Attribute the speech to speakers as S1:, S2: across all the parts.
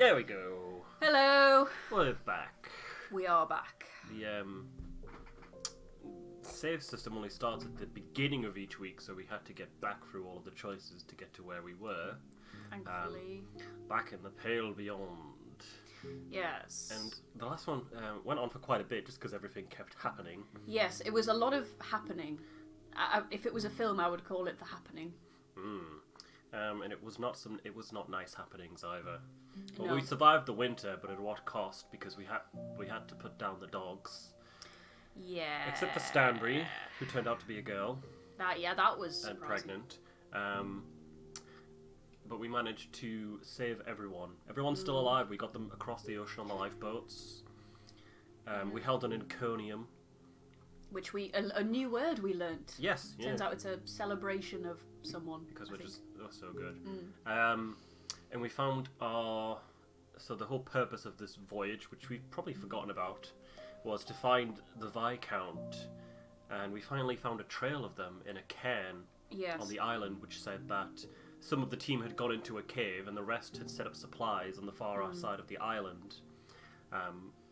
S1: There we go.
S2: Hello.
S1: We're back.
S2: We are back.
S1: The save system only starts at the beginning of each week, so we had to get back through all of the choices to get to where we were.
S2: Thankfully.
S1: Back in the Pale Beyond.
S2: Yes.
S1: And the last one went on for quite a bit just because everything kept happening.
S2: Yes, it was a lot of happening. If it was a film, I would call it The Happening.
S1: And it was not nice happenings either. But
S2: No.
S1: we survived the winter, but at what cost? Because we had to put down the dogs.
S2: Yeah.
S1: Except for Stanbury, who turned out to be a girl.
S2: That was
S1: And
S2: surprising.
S1: pregnant. But we managed to save everyone. Everyone's still alive. We got them across the ocean on the lifeboats. We held an Iconium.
S2: Which a new word we learnt.
S1: Yes.
S2: Turns out it's a celebration of someone.
S1: Because we're so good.
S2: Mm.
S1: And we found so the whole purpose of this voyage, which we've probably forgotten about, was to find the Viscount. And we finally found a trail of them in a cairn on the island, which said that some of the team had gone into a cave and the rest had set up supplies on the far side of the island.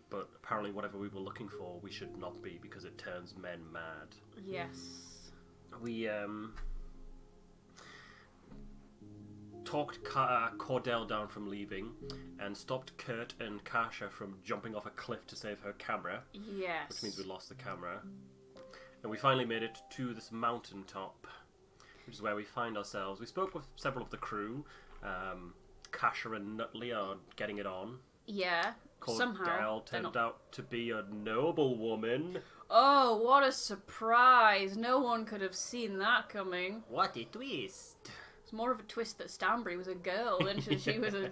S1: But apparently whatever we were looking for, we should not be, because it turns men mad.
S2: Yes.
S1: We talked Cordell down from leaving and stopped Kurt and Kasha from jumping off a cliff to save her camera.
S2: Yes.
S1: Which means we lost the camera. And we finally made it to this mountaintop, which is where we find ourselves. We spoke with several of the crew. Kasha and Nutley are getting it on.
S2: Yeah. Somehow.
S1: Cordell turned out to be a noble woman.
S2: Oh, what a surprise. No one could have seen that coming.
S1: What a twist.
S2: It's more of a twist that Stanbury was a girl than she was a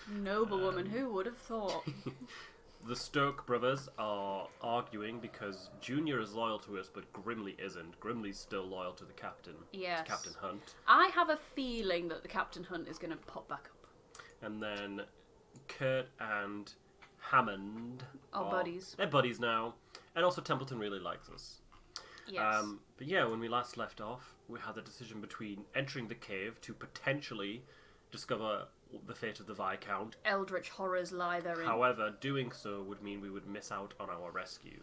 S2: noblewoman. Who would have thought?
S1: The Stoke brothers are arguing because Junior is loyal to us, but Grimley isn't. Grimley's still loyal to the captain.
S2: Yes.
S1: To Captain Hunt.
S2: I have a feeling that the Captain Hunt is going to pop back up.
S1: And then Kurt and Hammond
S2: are buddies.
S1: They're buddies now. And also Templeton really likes us.
S2: Yes.
S1: But yeah, when we last left off, we had the decision between entering the cave to potentially discover the fate of the Viscount.
S2: Eldritch horrors lie therein.
S1: However, doing so would mean we would miss out on our rescue.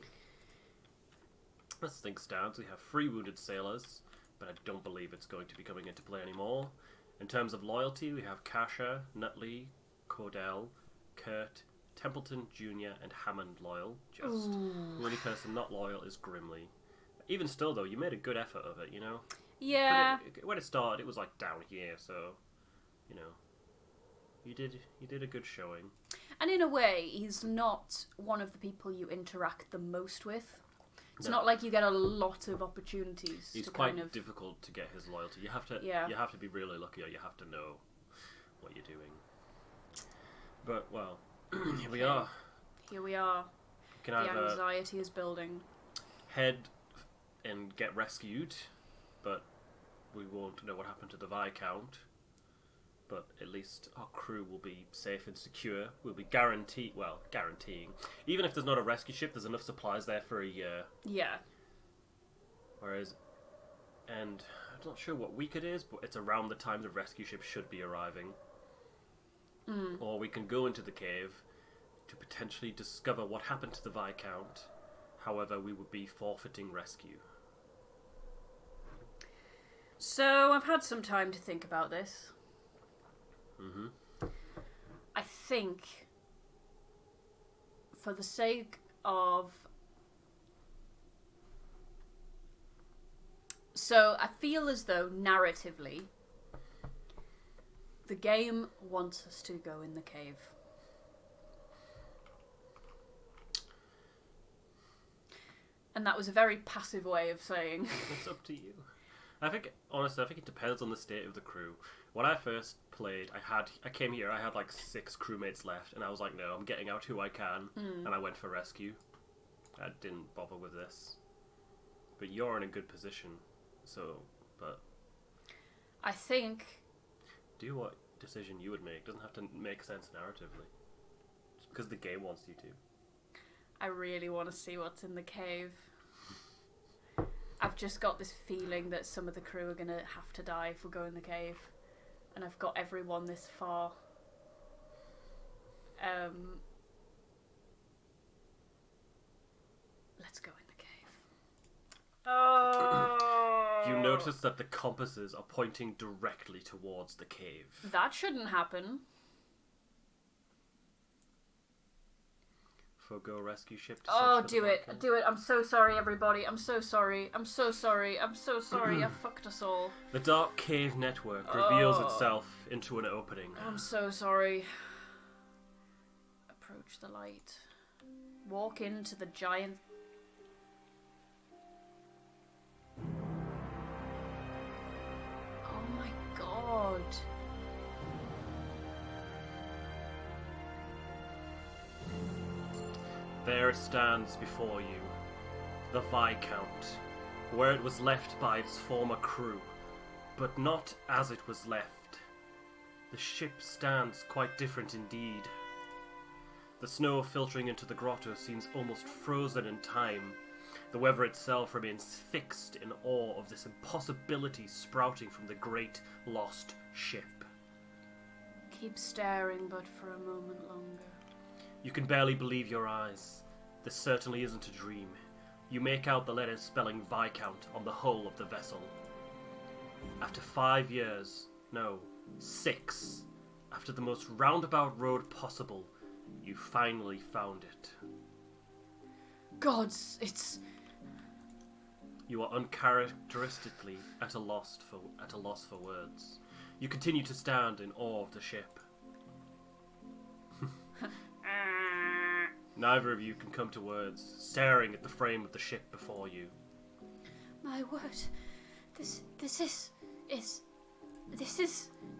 S1: As things stand, we have 3 wounded sailors, but I don't believe it's going to be coming into play anymore. In terms of loyalty, we have Kasha, Nutley, Cordell, Kurt, Templeton, Junior, and Hammond loyal. The only person not loyal is Grimley. Even still, though, you made a good effort of it, you know?
S2: Yeah.
S1: When it started, it was like down here, so, you know, you did a good showing. And
S2: in a way, he's not one of the people you interact the most with. It's not like you get a lot of opportunities.
S1: He's quite difficult to get his loyalty. You have to be really lucky, or you have to know what you're doing. But well, here we are.
S2: Here we are.
S1: The
S2: anxiety is building.
S1: Head and get rescued, but we won't know what happened to the Viscount. But at least our crew will be safe and secure. We'll be guaranteeing. Even if there's not a rescue ship, there's enough supplies there for a year.
S2: Yeah.
S1: And I'm not sure what week it is, but it's around the time the rescue ship should be arriving. Or we can go into the cave to potentially discover what happened to the Viscount. However, we would be forfeiting rescue.
S2: So, I've had some time to think about this. I think, for the sake of... So, I feel as though, narratively, the game wants us to go in the cave. And that was a very passive way of saying...
S1: It's up to you. Honestly, I think it depends on the state of the crew. When I first played, I came here, I had like 6 crewmates left, and I was like, no, I'm getting out who I can, and I went for rescue. I didn't bother with this. But you're in a good position, but...
S2: I think...
S1: Do what decision you would make. It doesn't have to make sense narratively. Just because the game wants you to.
S2: I really want to see what's in the cave. I've just got this feeling that some of the crew are going to have to die if we go in the cave. And I've got everyone this far. Let's go in the cave. Oh.
S1: You notice that the compasses are pointing directly towards the cave.
S2: That shouldn't happen.
S1: Forgo rescue ship to
S2: Oh,
S1: search for the
S2: do it.
S1: Viscount.
S2: Do it. I'm so sorry, everybody. I'm so sorry. I'm so sorry. I'm so sorry. I fucked us all.
S1: The dark cave network reveals itself into an opening.
S2: I'm so sorry. Approach the light. Walk into the giant... Oh my god.
S1: There it stands before you, the Viscount, where it was left by its former crew, but not as it was left. The ship stands quite different indeed. The snow filtering into the grotto seems almost frozen in time. The weather itself remains fixed in awe of this impossibility sprouting from the great lost ship.
S2: Keep staring, but for a moment longer.
S1: You can barely believe your eyes. This certainly isn't a dream. You make out the letters spelling Viscount on the hull of the vessel. After 5 years, no, 6, after the most roundabout road possible, you finally found it.
S2: Gods, it's...
S1: You are uncharacteristically at a loss for words. You continue to stand in awe of the ship. Neither of you can come to words, staring at the frame of the ship before you.
S2: My word, this is...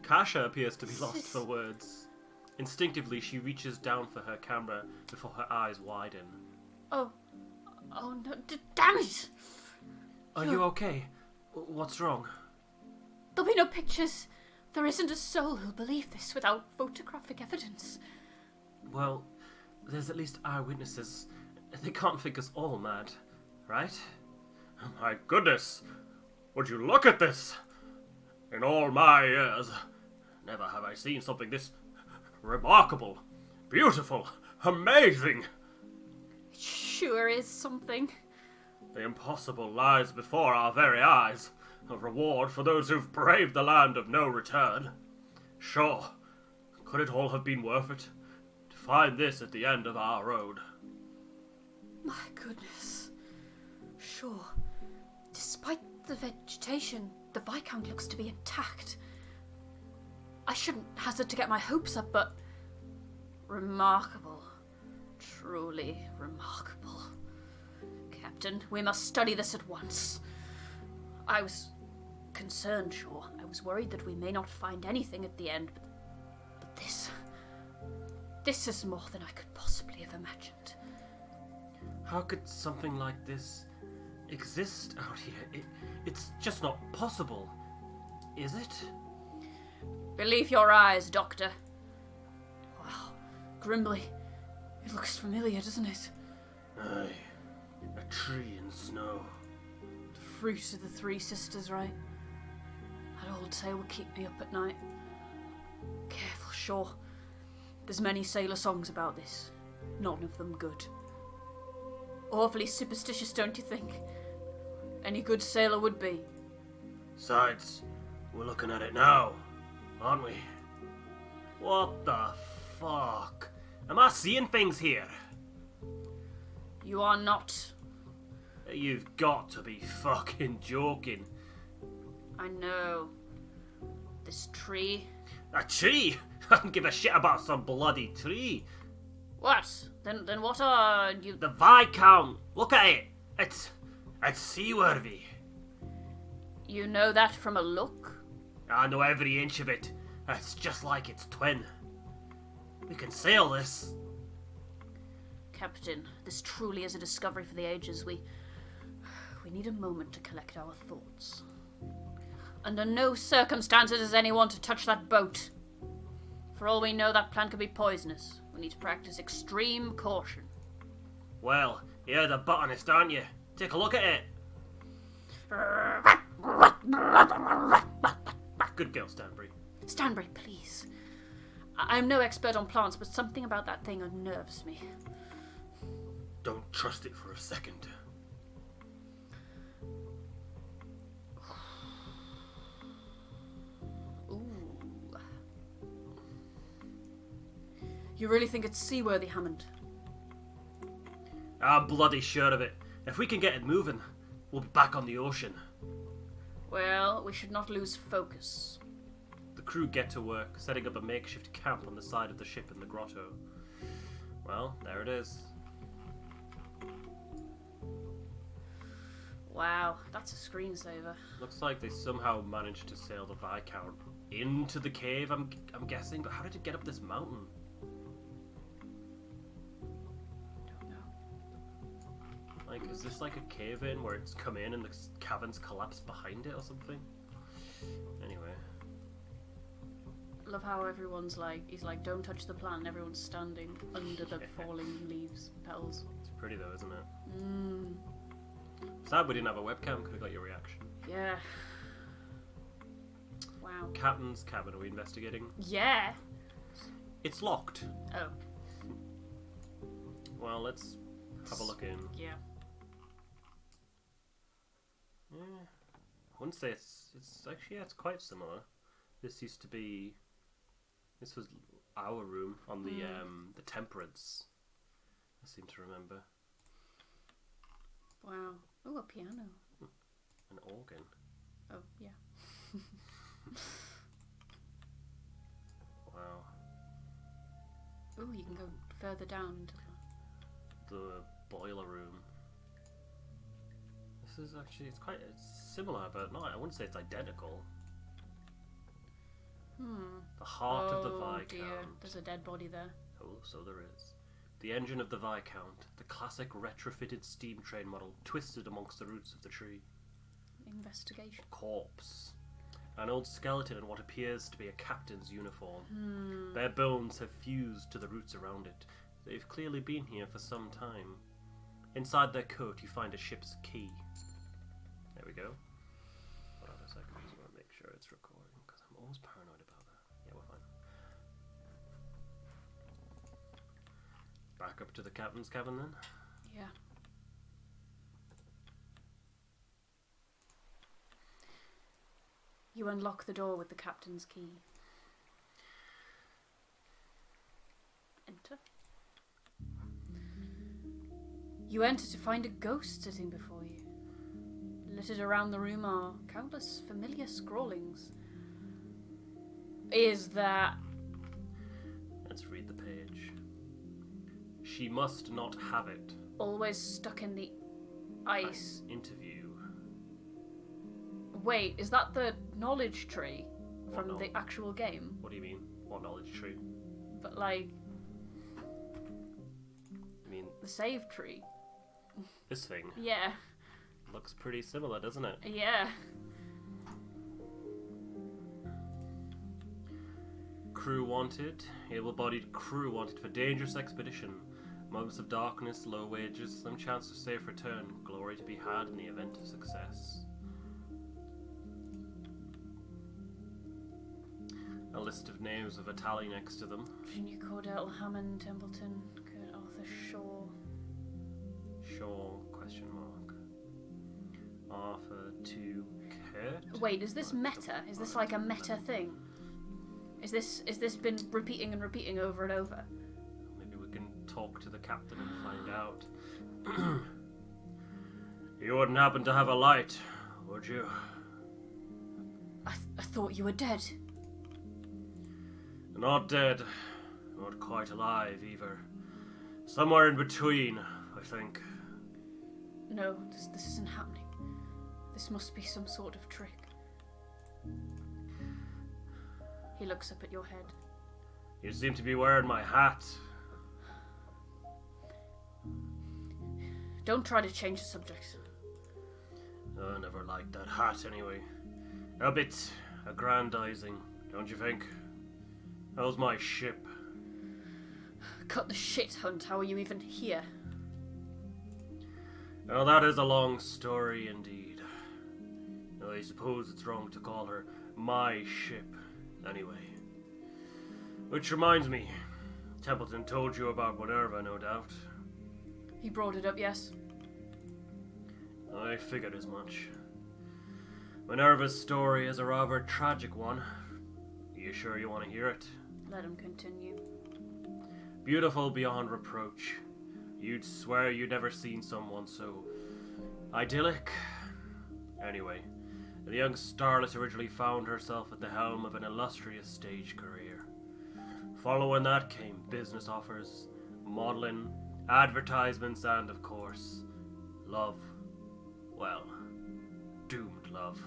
S1: Kasha appears to be lost for words. Instinctively, she reaches down for her camera before her eyes widen.
S2: Oh no, damn it!
S1: Are you okay? What's wrong?
S2: There'll be no pictures. There isn't a soul who'll believe this without photographic evidence.
S1: Well, there's at least eyewitnesses. They can't think us all mad, right? My goodness! Would you look at this? In all my years, never have I seen something this remarkable, beautiful, amazing.
S2: It sure is something.
S1: The impossible lies before our very eyes. A reward for those who've braved the land of no return. Sure, could it all have been worth it? To find this at the end of our road.
S2: My goodness. Sure. Despite the vegetation, the Viscount looks to be intact. I shouldn't hazard to get my hopes up, but... remarkable. Truly remarkable. Captain, we must study this at once. I was concerned, sure. I was worried that we may not find anything at the end, but this... this is more than I could possibly have imagined.
S1: How could something like this exist out here? It's just not possible, is it?
S2: Believe your eyes, Doctor. Wow, Grimly. It looks familiar, doesn't it?
S1: Aye, a tree in snow.
S2: The fruit of the three sisters, right? That old tale will keep me up at night. Careful, sure. There's many sailor songs about this. None of them good. Awfully superstitious, don't you think? Any good sailor would be.
S1: Besides, we're looking at it now, aren't we? What the fuck? Am I seeing things here?
S2: You are not.
S1: You've got to be fucking joking.
S2: I know. This tree.
S1: A tree? I don't give a shit about some bloody tree.
S2: What? Then what are you...
S1: The Viscount! Look at it! It's seaworthy.
S2: You know that from a look?
S1: I know every inch of it. It's just like its twin. We can sail this.
S2: Captain, this truly is a discovery for the ages. We need a moment to collect our thoughts. Under no circumstances is anyone to touch that boat. For all we know, that plant could be poisonous. We need to practice extreme caution.
S1: Well, you're the botanist, aren't you? Take a look at it. Good girl, Stanbury.
S2: Stanbury, please. I'm no expert on plants, but something about that thing unnerves me.
S1: Don't trust it for a second.
S2: Ooh. You really think it's seaworthy, Hammond?
S1: I'm bloody sure of it. If we can get it moving, we'll be back on the ocean.
S2: Well, we should not lose focus.
S1: The crew get to work, setting up a makeshift camp on the side of the ship in the grotto. Well, there it is.
S2: Wow, that's a screensaver.
S1: Looks like they somehow managed to sail the Viscount into the cave, I'm guessing, but how did it get up this mountain?
S2: Don't know.
S1: Like, is this like a cave-in where it's come in and the caverns collapsed behind it or something? Anyway.
S2: I love how everyone's like, he's like, don't touch the plant, and everyone's standing under the falling leaves, petals.
S1: It's pretty though, isn't it?
S2: Mmm.
S1: Sad we didn't have a webcam, could have got your reaction.
S2: Yeah. Wow.
S1: Captain's cabin, are we investigating?
S2: Yeah.
S1: It's locked.
S2: Oh.
S1: Well, let's have a look in.
S2: Yeah.
S1: Yeah. I wouldn't say it's actually, yeah, it's quite similar. This used to be, this was our room on the Temperance, I seem to remember.
S2: Wow. Oh, a piano.
S1: An organ.
S2: Oh, yeah.
S1: Wow.
S2: Oh, you can go further down into
S1: The boiler room. This is actually, it's similar, but not, I wouldn't say it's identical. The heart of the Viscount.
S2: Dear. There's a dead body there.
S1: Oh, so there is. The engine of the Viscount, the classic retrofitted steam train model, twisted amongst the roots of the tree.
S2: Investigation.
S1: Corpse. An old skeleton in what appears to be a captain's uniform. Their bones have fused to the roots around it. They've clearly been here for some time. Inside their coat you find a ship's key. There we go. Hold on a second, I just want to make sure it's recording, because I'm always paranoid about that. Yeah, we're fine. Back up to the captain's cabin then.
S2: Yeah. You unlock the door with the captain's key. Enter. You enter to find a ghost sitting before you. Littered around the room are countless familiar scrawlings. Is that...
S1: Let's read the page. She must not have it.
S2: always stuck in the ice?
S1: Interview.
S2: Wait, is that the knowledge tree from
S1: What
S2: the actual game?
S1: What do you mean? What knowledge tree?
S2: But like,
S1: I mean,
S2: the save tree.
S1: this thing
S2: Yeah.
S1: looks pretty similar, doesn't it?
S2: Yeah.
S1: Crew wanted. Able-bodied crew wanted for dangerous expedition. Moments of darkness, low wages, slim chance of safe return. Glory to be had in the event of success. A list of names with a tally next to them.
S2: Virginia Cordell, Hammond, Templeton, Kurt Arthur Shaw.
S1: Shaw, question mark. Arthur to Kurt?
S2: Wait, is this meta? Is this like a meta thing? Is this been repeating and repeating over and over?
S1: Maybe we can talk to the captain and find out. You wouldn't happen to have a light, would you?
S2: I thought you were dead.
S1: Not dead, not quite alive either. Somewhere in between, I think.
S2: No, this isn't happening. This must be some sort of trick. He looks up at your head.
S1: You seem to be wearing my hat.
S2: Don't try to change the subject.
S1: I never liked that hat anyway. A bit aggrandizing, don't you think? How's my ship?
S2: Cut the shit, Hunt. How are you even here?
S1: Well, that is a long story indeed. I suppose it's wrong to call her my ship, anyway. Which reminds me, Templeton told you about Minerva, no doubt.
S2: He brought it up, yes.
S1: I figured as much. Minerva's story is a rather tragic one. Are you sure you want to hear it?
S2: Let him continue.
S1: Beautiful beyond reproach. You'd swear you'd never seen someone so idyllic. Anyway, the young starlet originally found herself at the helm of an illustrious stage career. Following that came business offers, modeling, advertisements, and of course, love. Well, doomed love.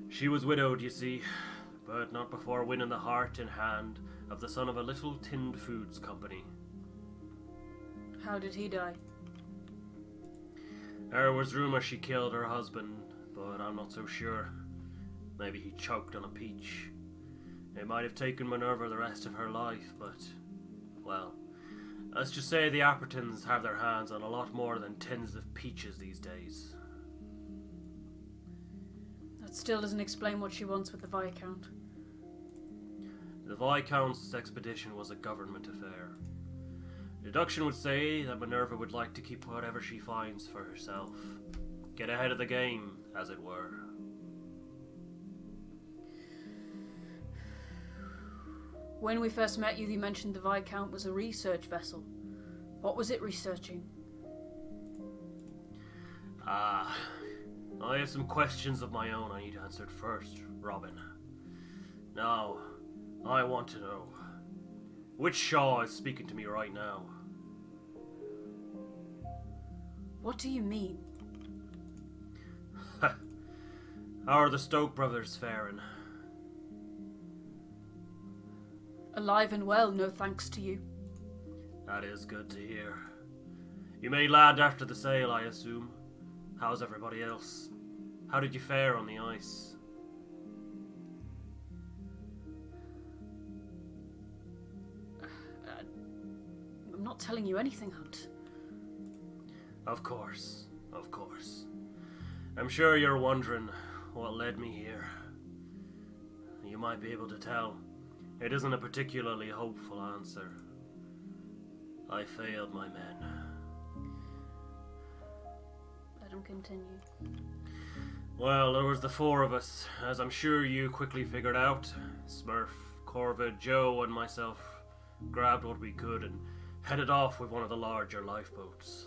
S1: She was widowed, you see, but not before winning the heart and hand of the son of a little tinned foods company.
S2: How did he die?
S1: There was rumour she killed her husband, but I'm not so sure. Maybe he choked on a peach. It might have taken Minerva the rest of her life, but, well, let's just say the Appertons have their hands on a lot more than tins of peaches these days.
S2: That still doesn't explain what she wants with the Viscount.
S1: The Viscount's expedition was a government affair. Deduction would say that Minerva would like to keep whatever she finds for herself. Get ahead of the game, as it were.
S2: When we first met you mentioned the Viscount was a research vessel. What was it researching?
S1: I have some questions of my own I need answered first, Robin. Now, I want to know, which Shaw is speaking to me right now?
S2: What do you mean?
S1: How are the Stoke brothers faring?
S2: Alive and well, no thanks to you.
S1: That is good to hear. You made land after the sail, I assume. How's everybody else? How did you fare on the ice?
S2: I'm not telling you anything, Hunt.
S1: Of course, of course. I'm sure you're wondering what led me here. You might be able to tell. It isn't a particularly hopeful answer. I failed my men.
S2: Let him continue.
S1: Well, there was the four of us, as I'm sure you quickly figured out. Smurf, Corvid, Joe, and myself grabbed what we could and headed off with one of the larger lifeboats.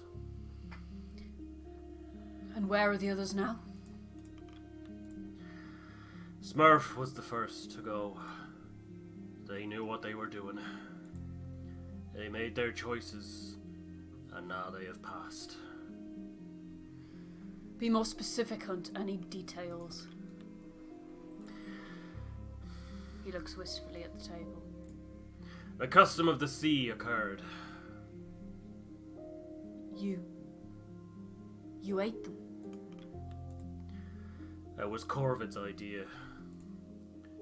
S2: And where are the others now?
S1: Smurf was the first to go. They knew what they were doing. They made their choices, and now they have passed.
S2: Be more specific, Hunt. I need details. He looks wistfully at the table.
S1: A custom of the sea occurred.
S2: You ate them.
S1: That was Corvid's idea.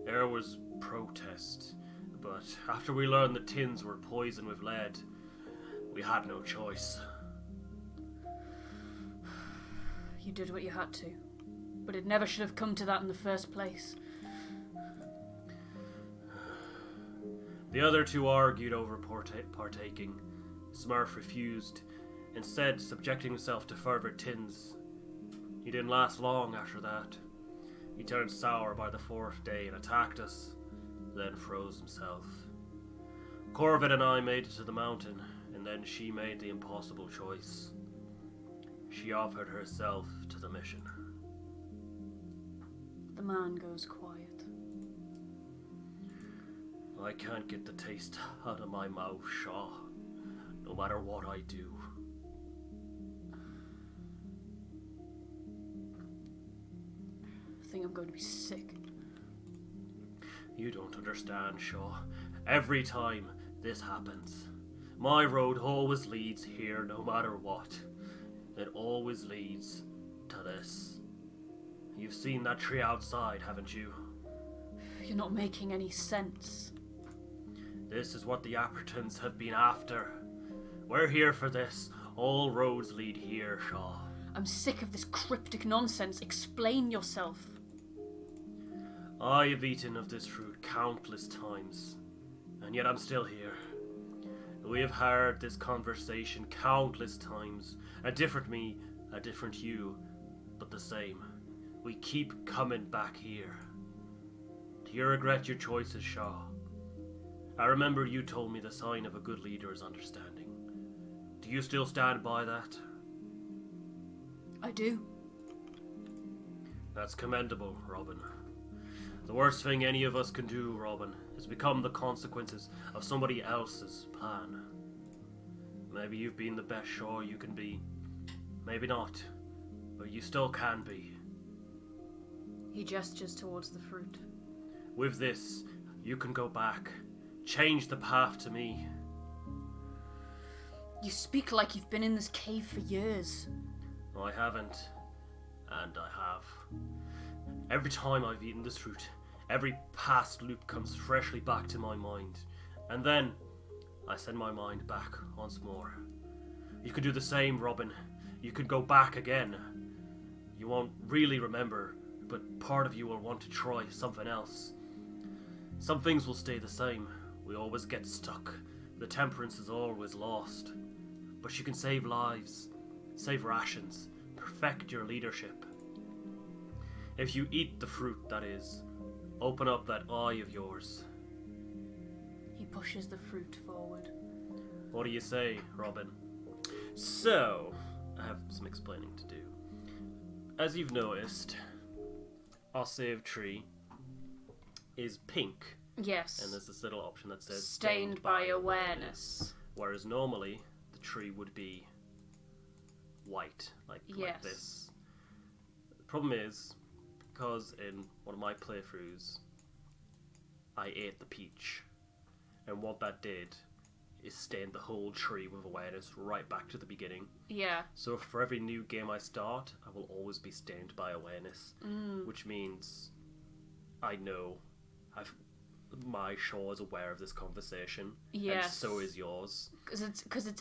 S1: There was protest, but after we learned the tins were poisoned with lead, we had no choice.
S2: You did what you had to, but it never should have come to that in the first place.
S1: The other two argued over partaking. Smurf refused, instead subjecting himself to further tins. He didn't last long after that. He turned sour by the fourth day and attacked us, then froze himself. Corvid and I made it to the mountain, and then she made the impossible choice. She offered herself to the mission.
S2: The man goes quiet.
S1: I can't get the taste out of my mouth, Shaw, no matter what I do.
S2: I think I'm going to be sick.
S1: You don't understand, Shaw. Every time this happens, my road always leads here no matter what. It always leads to this. You've seen that tree outside, haven't you?
S2: You're not making any sense.
S1: This is what the Appertons have been after. We're here for this. All roads lead here, Shaw.
S2: I'm sick of this cryptic nonsense. Explain yourself.
S1: I have eaten of this fruit countless times. And yet I'm still here. We have had this conversation countless times. A different me, a different you, but the same. We keep coming back here. Do you regret your choices, Shaw? I remember you told me the sign of a good leader is understanding. Do you still stand by that?
S2: I do.
S1: That's commendable, Robin. The worst thing any of us can do, Robin, is become the consequences of somebody else's plan. Maybe you've been the best Shaw you can be. Maybe not. But you still can be.
S2: He gestures towards the fruit.
S1: With this, you can go back. Change the path to me.
S2: You speak like you've been in this cave for years.
S1: No, I haven't. And I have. Every time I've eaten this fruit, every past loop comes freshly back to my mind. And then, I send my mind back once more. You could do the same, Robin. You could go back again. You won't really remember, but part of you will want to try something else. Some things will stay the same. We always get stuck. The temperance is always lost. But you can save lives, save rations, perfect your leadership. If you eat the fruit, that is, open up that eye of yours.
S2: He pushes the fruit forward.
S1: What do you say, Robin? So, I have some explaining to do. As you've noticed, our save tree is pink.
S2: Yes.
S1: And there's this little option that says
S2: stained by awareness.
S1: Whereas normally, the tree would be white, like this. The problem is, because in one of my playthroughs, I ate the peach. And what that did is stain the whole tree with awareness right back to the beginning.
S2: Yeah.
S1: So for every new game I start, I will always be stained by awareness. Which means I know my Shaw is aware of this conversation.
S2: Yes.
S1: And so is yours.
S2: Because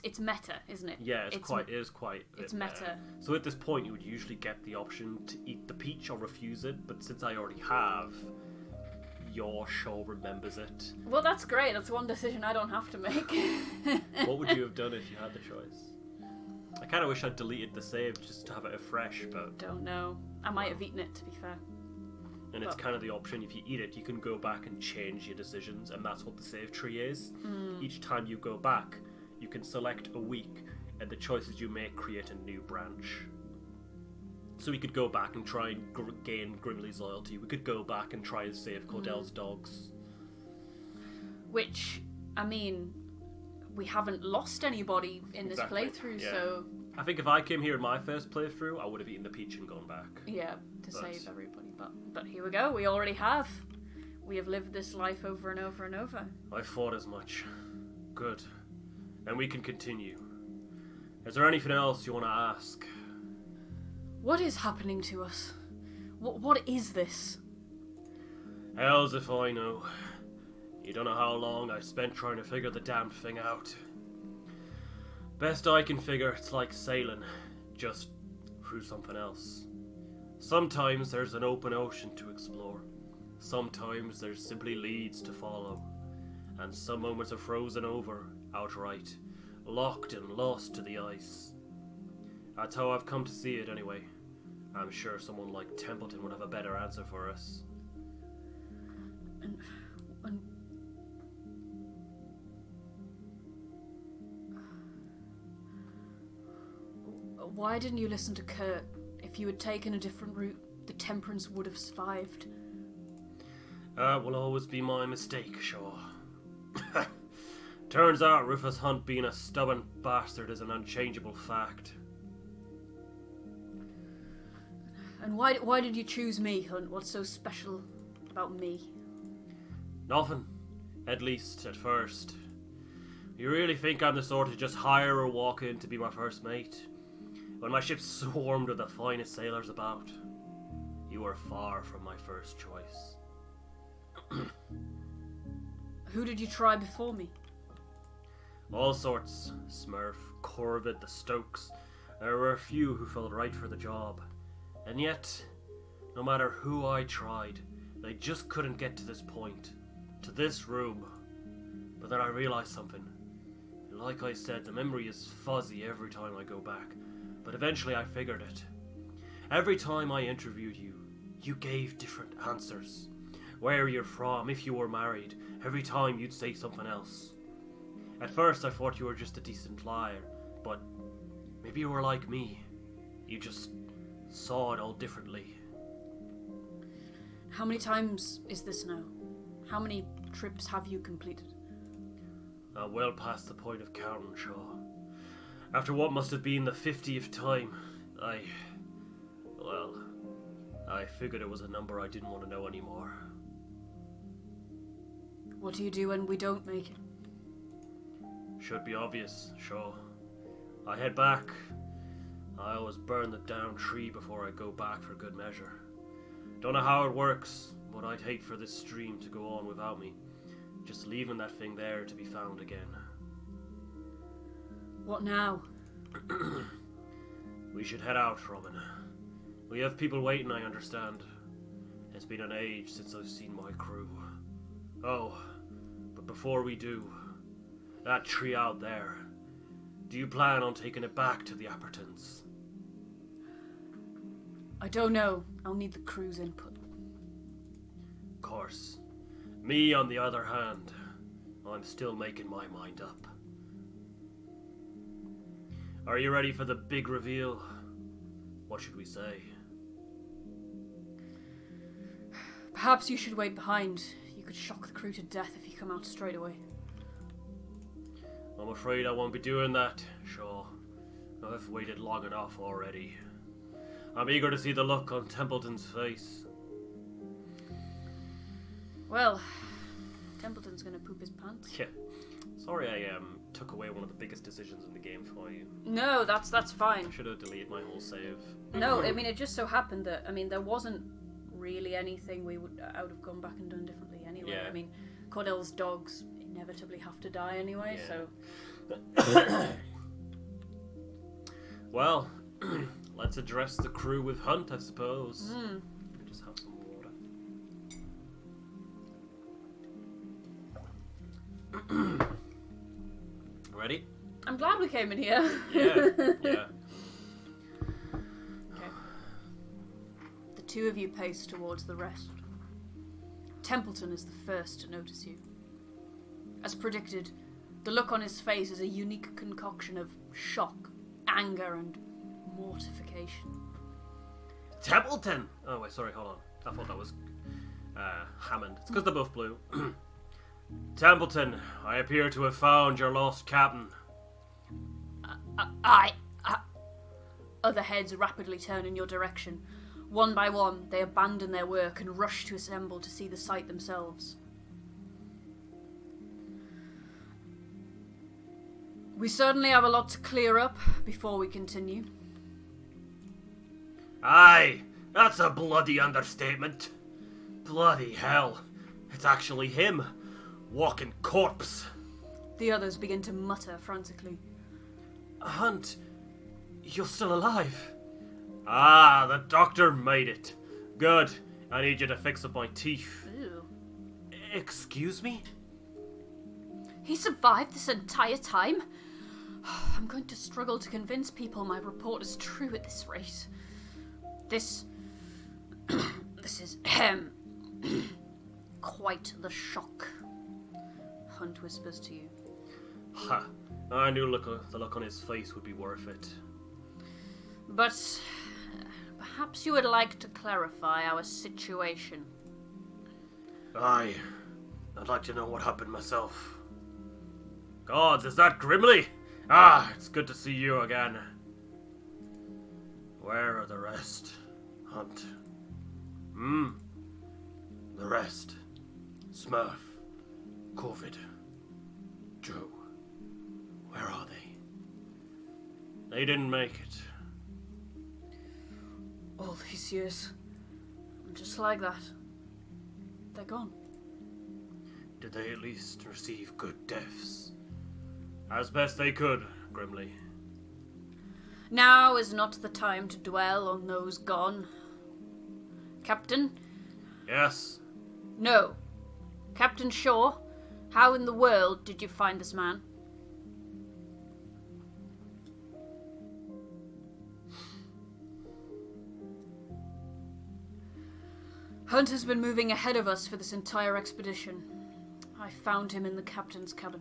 S2: it's meta, isn't it?
S1: Yeah, it is quite
S2: it's meta.
S1: So at this point you would usually get the option to eat the peach or refuse it, but since I already have, your Shaw remembers it.
S2: Well, that's great. That's one decision I don't have to make.
S1: What would you have done if you had the choice? I kind of wish I'd deleted the save just to have it afresh, but...
S2: Don't know. I might have eaten it, to be fair.
S1: And it's kind of the option, if you eat it, you can go back and change your decisions, and that's what the save tree is. Each time you go back, you can select a week, and the choices you make create a new branch. So we could go back and try and gain Grimley's loyalty. We could go back and try and save Cordell's dogs.
S2: Which, I mean, we haven't lost anybody in this playthrough, so...
S1: I think if I came here in my first playthrough, I would have eaten the peach and gone back.
S2: Yeah, to save everybody. But here we go, we already have. We have lived this life over and over and over.
S1: I thought as much. Good. And we can continue. Is there anything else you want to ask?
S2: What is happening to us? What is this?
S1: Hells if I know. You don't know how long I've spent trying to figure the damned thing out. Best I can figure, it's like sailing, just through something else. Sometimes there's an open ocean to explore. Sometimes there's simply leads to follow. And some moments are frozen over, outright, locked and lost to the ice. That's how I've come to see it anyway. I'm sure someone like Templeton would have a better answer for us.
S2: And why didn't you listen to Kurt? If you had taken a different route, the Temperance would have survived.
S1: That will always be my mistake, Shaw. Turns out Rufus Hunt being a stubborn bastard is an unchangeable fact.
S2: And why did you choose me, Hunt? What's so special about me?
S1: Nothing. At least, at first. You really think I'm the sort to just hire or walk in to be my first mate? When my ship swarmed with the finest sailors about, you were far from my first choice.
S2: Who did you try before me?
S1: All sorts. Smurf, Corvid, the Stokes. There were a few who felt right for the job. And yet, no matter who I tried, they just couldn't get to this point. To this room. But then I realised something. Like I said, the memory is fuzzy every time I go back, but eventually I figured it. Every time I interviewed you, you gave different answers. Where you're from, if you were married, every time you'd say something else. At first I thought you were just a decent liar, but maybe you were like me. You just saw it all differently.
S2: How many times is this now? How many trips have you completed?
S1: Well past the point of counting, Shaw. After what must have been the 50th time, I figured it was a number I didn't want to know anymore.
S2: What do you do when we don't make it?
S1: Should be obvious, Shaw. I head back. I always burn the down tree before I go back for good measure. Don't know how it works, but I'd hate for this stream to go on without me. Just leaving that thing there to be found again.
S2: What now?
S1: We should head out, Robin. We have people waiting, I understand. It's been an age since I've seen my crew. Oh, but before we do, that tree out there, do you plan on taking it back to the Appertons?
S2: I don't know. I'll need the crew's input.
S1: Of course. Me, on the other hand, I'm still making my mind up. Are you ready for the big reveal? What should we say?
S2: Perhaps you should wait behind. You could shock the crew to death if you come out straight away.
S1: I'm afraid I won't be doing that, Shaw. I've waited long enough already. I'm eager to see the look on Templeton's face.
S2: Well, Templeton's gonna poop his pants.
S1: Yeah. Sorry I took away one of the biggest decisions in the game for you.
S2: No, that's fine.
S1: I should have deleted my whole save.
S2: No, I mean, it just so happened that, there wasn't really anything I would have gone back and done differently anyway.
S1: Yeah.
S2: I mean, Cordell's dogs inevitably have to die anyway,
S1: Yeah.
S2: so...
S1: Well, let's address the crew with Hunt, I suppose.
S2: Hmm.
S1: Let me just have some water. Ready?
S2: I'm glad we came in here.
S1: Yeah.
S2: Okay. The two of you pace towards the rest. Templeton is the first to notice you. As predicted, the look on his face is a unique concoction of shock, anger, and mortification.
S1: Templeton! Oh, wait, sorry, hold on. I thought that was Hammond. It's because they're both blue. Templeton, I appear to have found your lost captain.
S2: Other heads rapidly turn in your direction. One by one, they abandon their work and rush to assemble to see the sight themselves. We certainly have a lot to clear up before we continue.
S1: Aye, that's a bloody understatement. Bloody hell. It's actually him. Walking corpse.
S2: The others begin to mutter frantically.
S1: Hunt, you're still alive. Ah, the doctor made it. Good. I need you to fix up my teeth.
S2: Ew.
S1: Excuse me?
S2: He survived this entire time? I'm going to struggle to convince people my report is true at this rate. This is quite the shock, Hunt whispers to you.
S1: Ha! I knew the look on his face would be worth it.
S2: But perhaps you would like to clarify our situation.
S1: Aye. I'd like to know what happened myself. Gods, is that Grimley? Ah, it's good to see you again. Where are the rest, Hunt? The rest. Smurf. Corvid. Joe. Where are they? They didn't make it.
S2: All these years. Just like that. They're gone.
S1: Did they at least receive good deaths? As best they could, Grimley.
S2: Now is not the time to dwell on those gone. Captain?
S1: Yes?
S2: No. Captain Shaw, How in the world did you find this man? Hunt has been moving ahead of us for this entire expedition. I found him in the captain's cabin.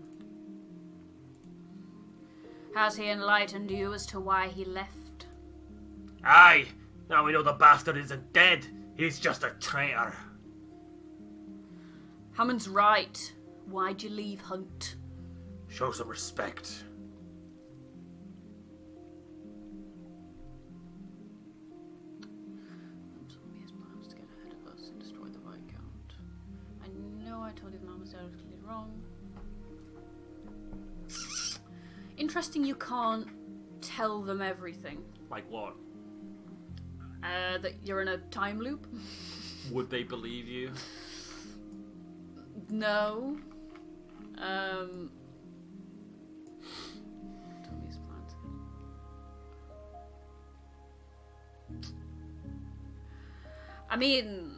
S2: Has he enlightened you as to why he left?
S1: Aye! Now we know the bastard isn't dead. He's just a traitor.
S2: Hammond's right. Why'd you leave, Hunt?
S1: Show some respect.
S2: Told me his plans to get ahead of us and destroy the Viscount. I know I told you the man was clearly wrong. Interesting you can't tell them everything.
S1: Like what?
S2: That you're in a time loop?
S1: Would they believe you?
S2: No. Told me his plans. I mean...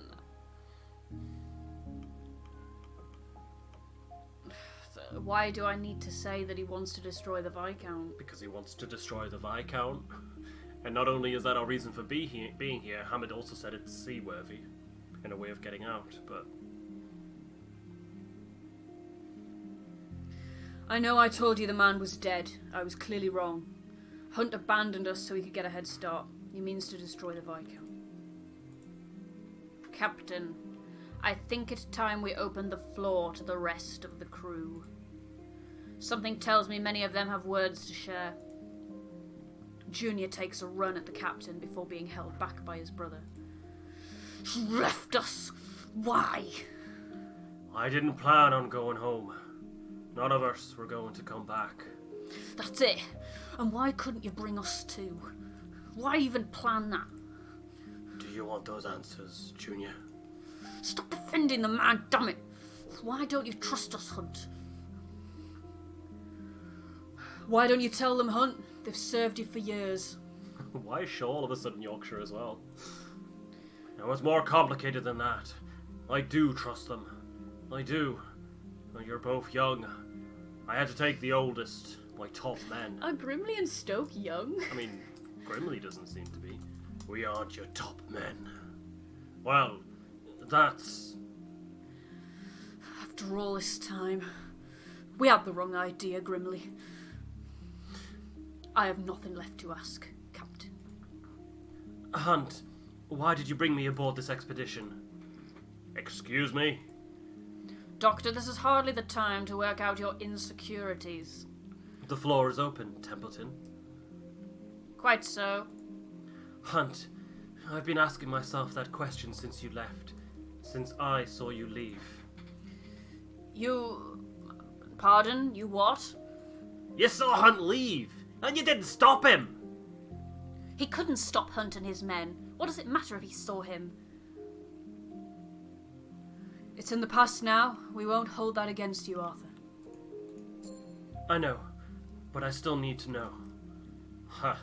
S2: Why do I need to say that he wants to destroy the Viscount?
S1: Because he wants to destroy the Viscount. And not only is that our reason for being here, Hammond also said it's seaworthy. In a way of getting out, but...
S2: I know I told you the man was dead. I was clearly wrong. Hunt abandoned us so he could get a head start. He means to destroy the Viscount. Captain, I think it's time we open the floor to the rest of the crew. Something tells me many of them have words to share. Junior takes a run at the captain before being held back by his brother. He left us. Why?
S1: I didn't plan on going home. None of us were going to come back.
S2: That's it. And why couldn't you bring us too? Why even plan that?
S1: Do you want those answers, Junior?
S2: Stop defending the man, damn it! Why don't you trust us, Hunt? Why don't you tell them, Hunt? They've served you for years.
S1: Why show all of a sudden Yorkshire as well? No, it's more complicated than that. I do trust them. I do. And you're both young. I had to take the oldest, my top men.
S2: Are Grimley and Stoke young?
S1: I mean, Grimley doesn't seem to be. We aren't your top men. Well, that's...
S2: After all this time, we had the wrong idea, Grimley. I have nothing left to ask, Captain.
S1: Hunt, why did you bring me aboard this expedition? Excuse me?
S2: Doctor, this is hardly the time to work out your insecurities.
S1: The floor is open, Templeton.
S2: Quite so.
S1: Hunt, I've been asking myself that question since you left. Since I saw you leave.
S2: You... Pardon? You what?
S1: You saw Hunt leave, and you didn't stop him!
S2: He couldn't stop Hunt and his men. What does it matter if he saw him? It's in the past now. We won't hold that against you, Arthur.
S1: I know, but I still need to know. Huh.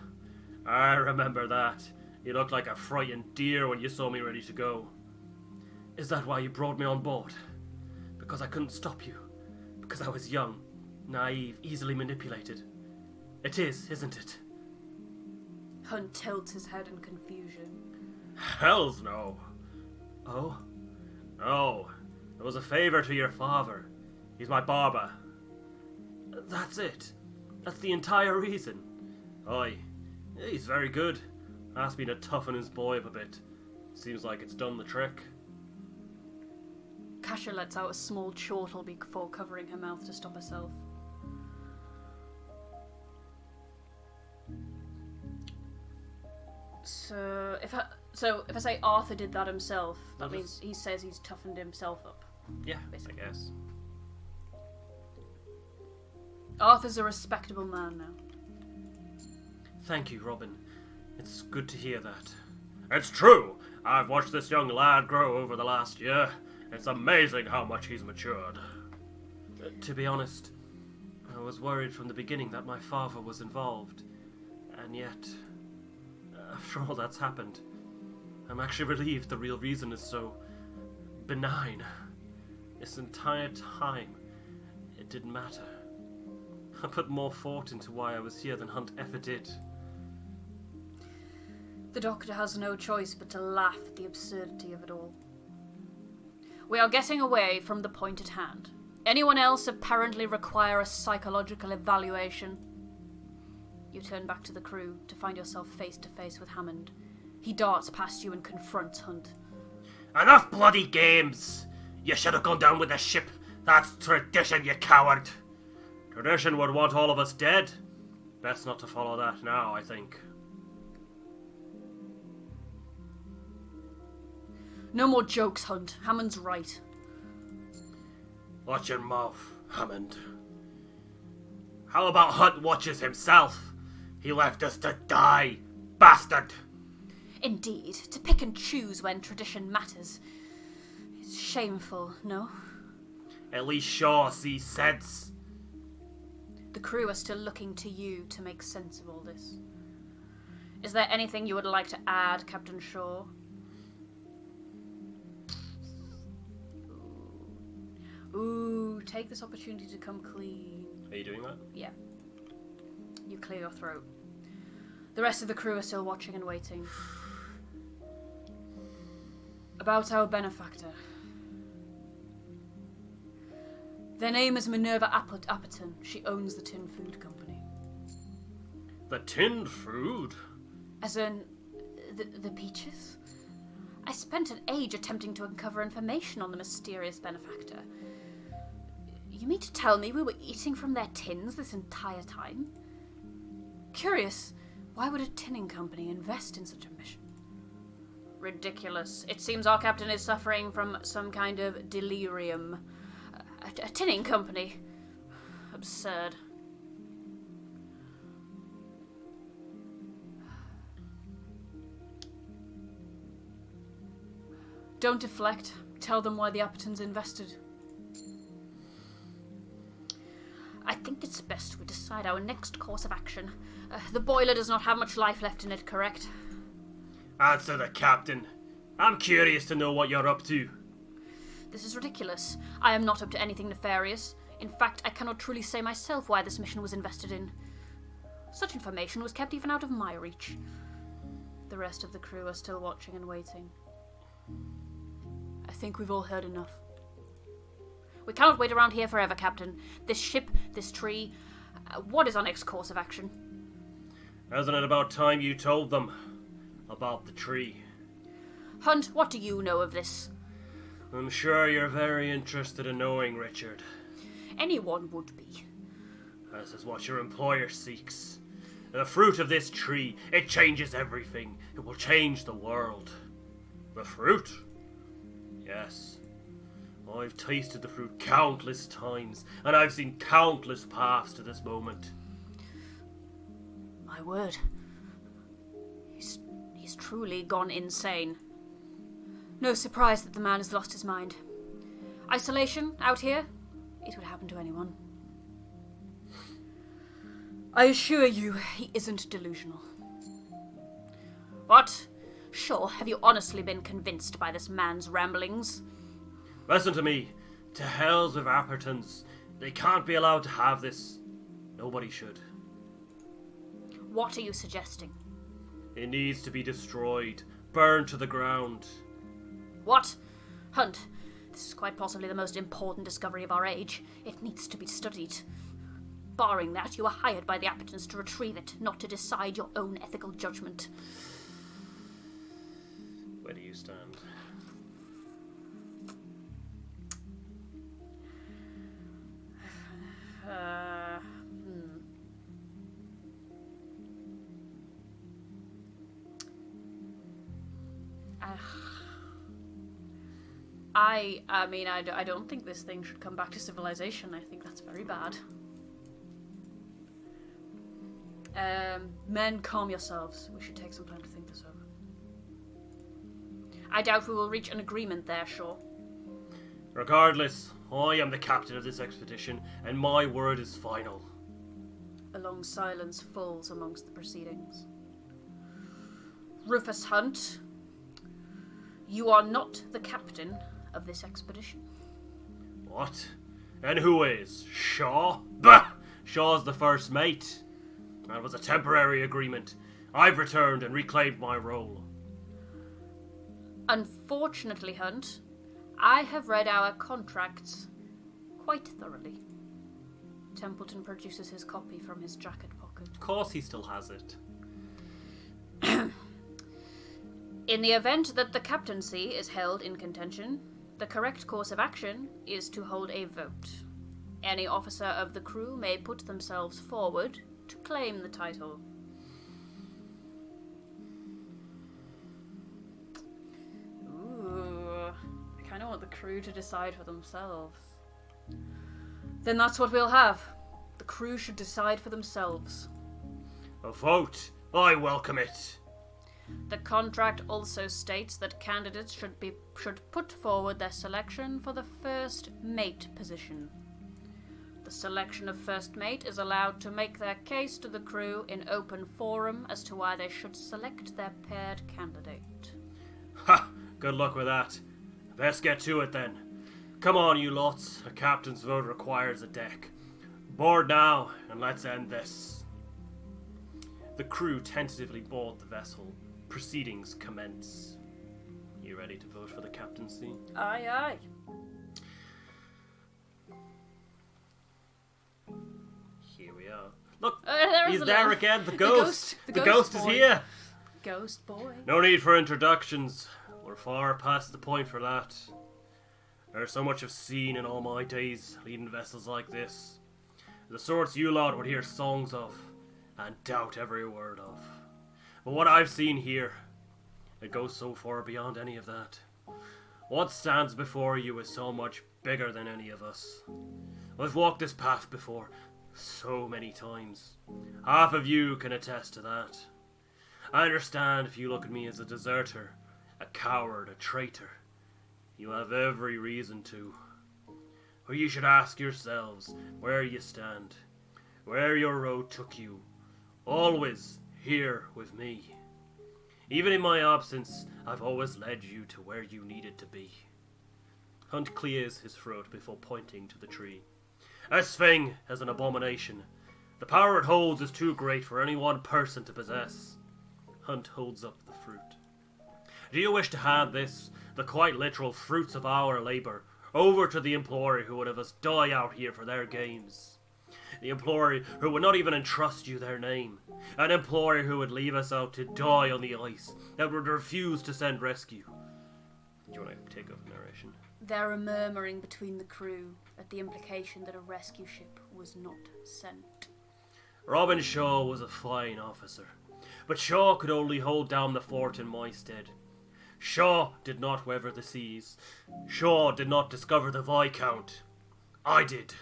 S1: I remember that. You looked like a frightened deer when you saw me ready to go. Is that why you brought me on board? Because I couldn't stop you? Because I was young, naive, easily manipulated? It is, isn't it?
S2: Hunt tilts his head in confusion.
S1: Hells no. Oh? No. It was a favour to your father. He's my barber. That's it. That's the entire reason. Aye. He's very good. Asked me to toughen his boy up a bit. Seems like it's done the trick.
S2: Kasha lets out a small chortle before covering her mouth to stop herself. So if I say Arthur did that himself, that means he says he's toughened himself up.
S1: Yeah,
S2: basically.
S1: I guess.
S2: Arthur's a respectable man now.
S1: Thank you, Robin. It's good to hear that. It's true! I've watched this young lad grow over the last year. It's amazing how much he's matured. To be honest, I was worried from the beginning that my father was involved. And yet, after all that's happened, I'm actually relieved the real reason is so benign. This entire time, it didn't matter. I put more thought into why I was here than Hunt ever did.
S2: The Doctor has no choice but to laugh at the absurdity of it all. We are getting away from the point at hand. Anyone else apparently require a psychological evaluation? You turn back to the crew to find yourself face to face with Hammond. He darts past you and confronts Hunt.
S1: Enough bloody games! You should have gone down with the ship. That's tradition, you coward. Tradition would want all of us dead. Best not to follow that now, I think.
S2: No more jokes, Hunt. Hammond's right.
S1: Watch your mouth, Hammond. How about Hunt watches himself? He left us to die, bastard!
S2: Indeed, to pick and choose when tradition matters. It's shameful, no?
S1: At least Shaw sees sense.
S2: The crew are still looking to you to make sense of all this. Is there anything you would like to add, Captain Shaw? Ooh, take this opportunity to come clean.
S1: Are you doing that?
S2: Yeah. You clear your throat. The rest of the crew are still watching and waiting. About our benefactor. Their name is Minerva Apperton. She owns the Tin Food Company.
S1: The tinned food?
S2: As in, the peaches? I spent an age attempting to uncover information on the mysterious benefactor. You mean to tell me we were eating from their tins this entire time? Curious, why would a tinning company invest in such a mission? Ridiculous. It seems our captain is suffering from some kind of delirium. A tinning company. Absurd. Don't deflect. Tell them why the Appertons invested. I think it's best we decide our next course of action. The boiler does not have much life left in it, correct?
S1: Answer the captain. I'm curious to know what you're up to.
S2: This is ridiculous. I am not up to anything nefarious. In fact, I cannot truly say myself why this mission was invested in. Such information was kept even out of my reach. The rest of the crew are still watching and waiting. I think we've all heard enough. We cannot wait around here forever, Captain. This ship, this tree... what is our next course of action?
S1: Isn't it about time you told them about the tree?
S2: Hunt, what do you know of this?
S1: I'm sure you're very interested in knowing, Richard.
S2: Anyone would be.
S1: This is what your employer seeks. The fruit of this tree, it changes everything. It will change the world. The fruit? Yes. I've tasted the fruit countless times, and I've seen countless paths to this moment.
S2: My word. He's truly gone insane. No surprise that the man has lost his mind. Isolation, out here? It would happen to anyone. I assure you, he isn't delusional. What? Sure, have you honestly been convinced by this man's ramblings?
S1: Listen to me. To hells with Appertons. They can't be allowed to have this. Nobody should.
S2: What are you suggesting?
S1: It needs to be destroyed. Burned to the ground.
S2: What? Hunt, this is quite possibly the most important discovery of our age. It needs to be studied. Barring that, you were hired by the Appertons to retrieve it, not to decide your own ethical judgment.
S1: Where do you stand?
S2: I don't think this thing should come back to civilization. I think that's very bad. Men, calm yourselves. We should take some time to think this over. I doubt we will reach an agreement there, Shaw.
S1: Regardless, I am the captain of this expedition, and my word is final.
S2: A long silence falls amongst the proceedings. Rufus Hunt, you are not the captain of this expedition.
S1: What? And who is? Shaw? Bah! Shaw's the first mate. That was a temporary agreement. I've returned and reclaimed my role.
S2: Unfortunately, Hunt, I have read our contracts quite thoroughly. Templeton produces his copy from his jacket pocket.
S1: Of course he still has it.
S2: In the event that the captaincy is held in contention, the correct course of action is to hold a vote. Any officer of the crew may put themselves forward to claim the title. Ooh, I kind of want the crew to decide for themselves. Then that's what we'll have. The crew should decide for themselves.
S1: A vote. I welcome it.
S2: The contract also states that candidates should put forward their selection for the first mate position. The selection of first mate is allowed to make their case to the crew in open forum as to why they should select their paired candidate.
S1: Ha! Good luck with that. Best get to it then. Come on, you lots. A captain's vote requires a deck. Board now, and let's end this. The crew tentatively board the vessel. Proceedings commence. You ready to vote for the captaincy?
S2: Aye, aye.
S1: Here we are. Look,
S2: He's
S1: there again, the ghost. The
S2: ghost
S1: ghost is
S2: boy.
S1: here.
S2: Ghost boy.
S1: No need for introductions. We're far past the point for that. There's so much I've seen in all my days leading vessels like this. The sorts you lot would hear songs of and doubt every word of. But what I've seen here, it goes so far beyond any of that. What stands before you is so much bigger than any of us. I've walked this path before, so many times. Half of you can attest to that. I understand if you look at me as a deserter, a coward, a traitor. You have every reason to. Or you should ask yourselves where you stand, where your road took you. Always here with me. Even in my absence, I've always led you to where you needed to be. Hunt clears his throat before pointing to the tree. This thing is an abomination. The power it holds is too great for any one person to possess. Hunt holds up the fruit. Do you wish to hand this, the quite literal fruits of our labour, over to the employer who would have us die out here for their games? The employer who would not even entrust you their name. An employer who would leave us out to die on the ice, that would refuse to send rescue. Do you want to take over narration?
S2: There are murmuring between the crew at the implication that a rescue ship was not sent.
S1: Robin Shaw was a fine officer, but Shaw could only hold down the fort in my stead. Shaw did not weather the seas. Shaw did not discover the Viscount. I did.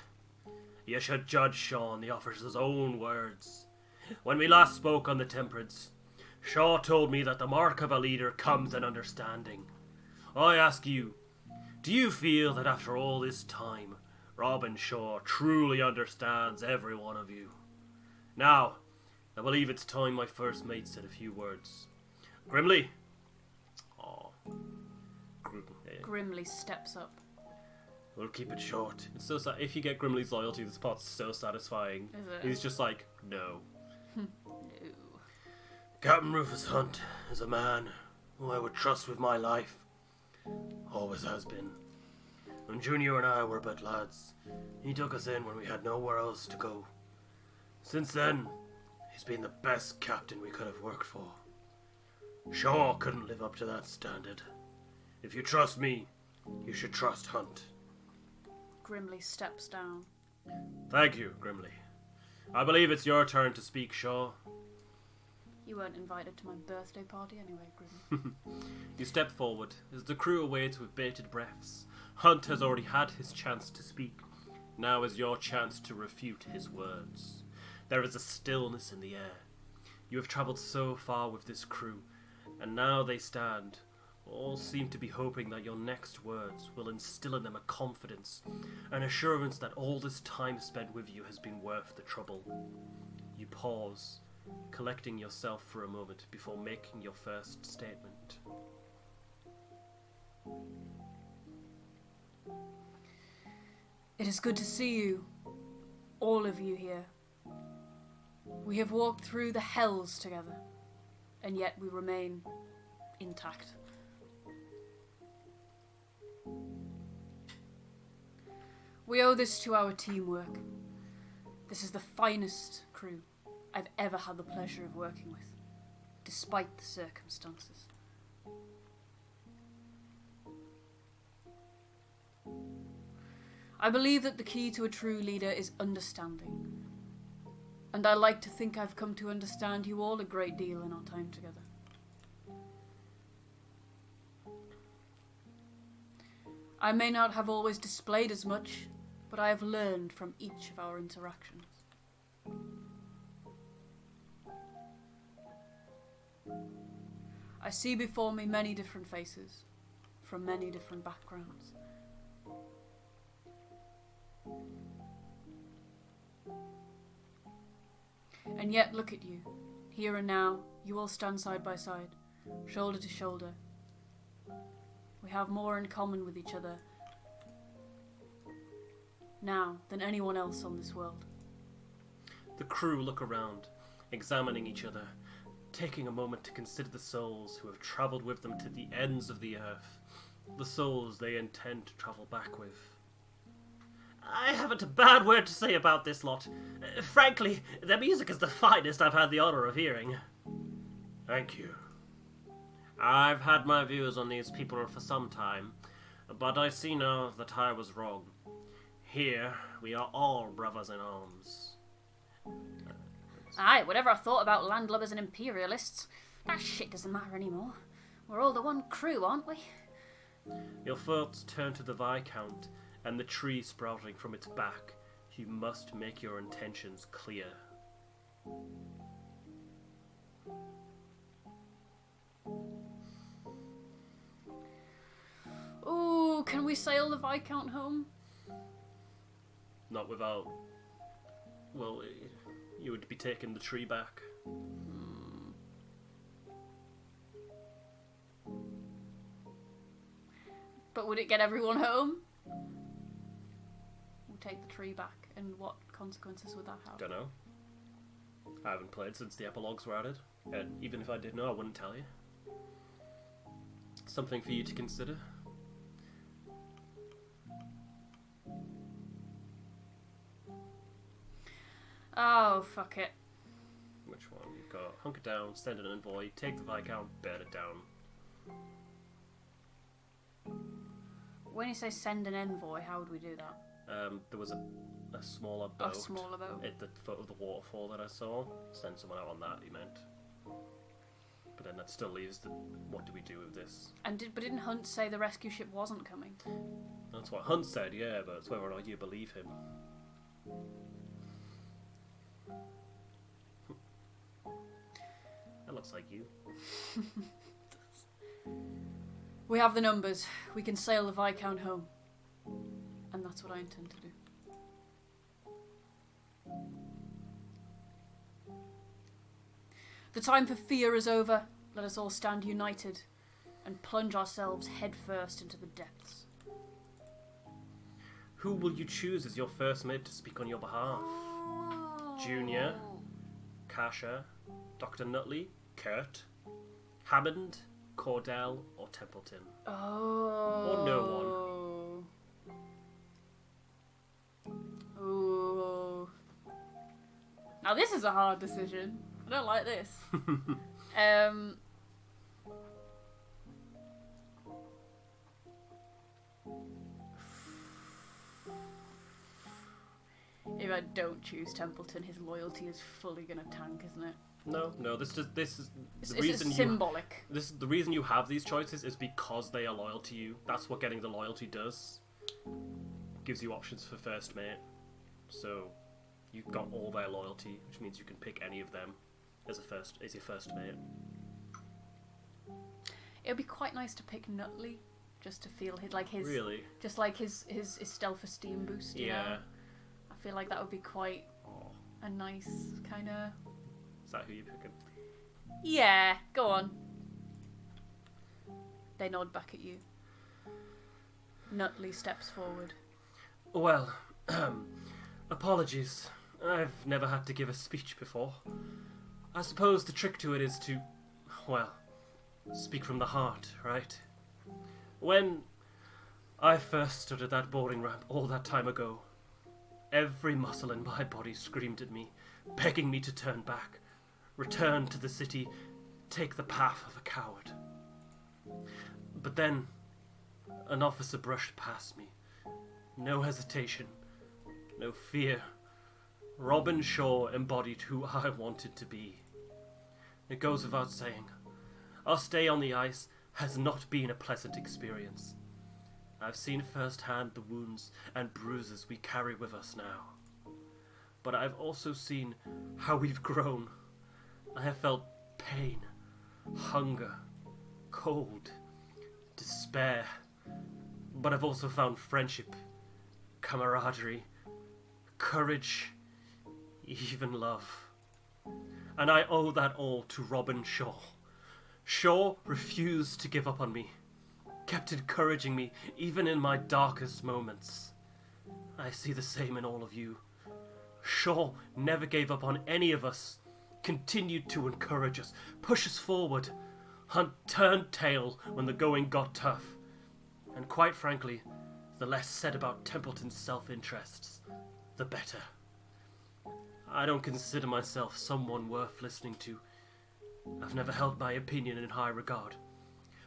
S1: You should judge Shaw on the officer's own words. When we last spoke on the Temperance, Shaw told me that the mark of a leader comes in understanding. I ask you, do you feel that after all this time, Robin Shaw truly understands every one of you? Now, I believe it's time my first mate said a few words. Grimly?
S2: Grimly steps up.
S1: We'll keep it short. It's so sad. If you get Grimly's loyalty, the spot's so satisfying.
S2: Is it?
S1: He's just like, no.
S2: No.
S1: Captain Rufus Hunt is a man who I would trust with my life. Always has been. When Junior and I were but lads, he took us in when we had nowhere else to go. Since then, he's been the best captain we could have worked for. Shaw couldn't live up to that standard. If you trust me, you should trust Hunt.
S2: Grimly steps down.
S1: Thank you, Grimly. I believe it's your turn to speak, Shaw.
S2: You weren't invited to my birthday party anyway, Grim.
S1: You step forward as the crew awaits with bated breaths. Hunt has already had his chance to speak. Now is your chance to refute his words. There is a stillness in the air. You have travelled so far with this crew, and now they stand. All seem to be hoping that your next words will instill in them a confidence, an assurance that all this time spent with you has been worth the trouble. You pause, collecting yourself for a moment before making your first statement.
S2: It is good to see you, all of you here. We have walked through the hells together, and yet we remain intact. We owe this to our teamwork. This is the finest crew I've ever had the pleasure of working with, despite the circumstances. I believe that the key to a true leader is understanding. And I like to think I've come to understand you all a great deal in our time together. I may not have always displayed as much, but I have learned from each of our interactions. I see before me many different faces, from many different backgrounds. And yet, look at you. Here and now, you all stand side by side, shoulder to shoulder. We have more in common with each other now than anyone else on this world.
S1: The crew look around, examining each other, taking a moment to consider the souls who have travelled with them to the ends of the earth, the souls they intend to travel back with. I haven't a bad word to say about this lot. Frankly, their music is the finest I've had the honour of hearing. Thank you. I've had my views on these people for some time, but I see now that I was wrong. Here, we are all brothers in arms.
S2: Aye, whatever I thought about landlubbers and imperialists, that shit doesn't matter anymore. We're all the one crew, aren't we?
S1: Your thoughts turn to the Viscount and the tree sprouting from its back. You must make your intentions clear.
S2: Ooh, can we sail the Viscount home?
S1: Not without... Well, you would be taking the tree back.
S2: But would it get everyone home? We'll take the tree back, and what consequences would that have?
S1: Don't know. I haven't played since the epilogues were added, and even if I did know, I wouldn't tell you. Something for you to consider.
S2: Oh, fuck it.
S1: Which one? You've got hunker down, send an envoy, take the Viscount, burn it down.
S2: When you say send an envoy, how would we do that?
S1: There was a smaller boat.
S2: A smaller boat?
S1: At the foot of the waterfall that I saw. Send someone out on that, he meant. But then that still leaves the... What do we do with this?
S2: But didn't Hunt say the rescue ship wasn't coming?
S1: That's what Hunt said, yeah, but it's whether or not you believe him. That looks like you.
S2: We have the numbers. We can sail the Viscount home. And that's what I intend to do. The time for fear is over. Let us all stand united and plunge ourselves headfirst into the depths.
S1: Who will you choose as your first mate to speak on your behalf? Junior, Kasha, Dr. Nutley, Kurt, Hammond, Cordell, or Templeton?
S2: Oh.
S1: Or no
S2: one. Ooh. Now this is a hard decision. I don't like this. If I don't choose Templeton, his loyalty is fully gonna tank, isn't it?
S1: No. This is the
S2: reason symbolic.
S1: This is the reason you have these choices is because they are loyal to you. That's what getting the loyalty does. Gives you options for first mate. So you've got all their loyalty, which means you can pick any of them as your first mate.
S2: It would be quite nice to pick Nutley, just to feel his
S1: really,
S2: just like his self-esteem boost. You know? I feel like that would be quite a nice kind of.
S1: Is that who you're picking?
S2: Yeah, go on. They nod back at you. Nutley steps forward.
S1: Well, Apologies. I've never had to give a speech before. I suppose the trick to it is to, well, speak from the heart, right? When I first stood at that boarding ramp all that time ago, every muscle in my body screamed at me, begging me to turn back, return to the city, take the path of a coward. But then, an officer brushed past me. No hesitation, no fear. Robin Shaw embodied who I wanted to be. It goes without saying, our stay on the ice has not been a pleasant experience. I've seen firsthand the wounds and bruises we carry with us now. But I've also seen how we've grown. I have felt pain, hunger, cold, despair. But I've also found friendship, camaraderie, courage, even love. And I owe that all to Robin Shaw. Shaw refused to give up on me, kept encouraging me even in my darkest moments. I see the same in all of you. Shaw never gave up on any of us, continued to encourage us, push us forward, Hunt turned tail when the going got tough. And quite frankly, the less said about Templeton's self-interests, the better. I don't consider myself someone worth listening to. I've never held my opinion in high regard,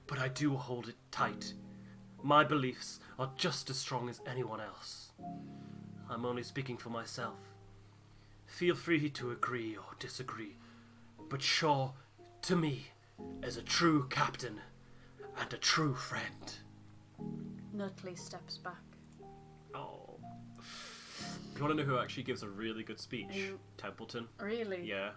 S1: but I do hold it tight. My beliefs are just as strong as anyone else. I'm only speaking for myself. Feel free to agree or disagree, but Shaw, to me, is a true captain and a true friend.
S2: Nutley steps back.
S3: Oh. You want to know who actually gives a really good speech? Templeton.
S2: Really?
S3: Yeah.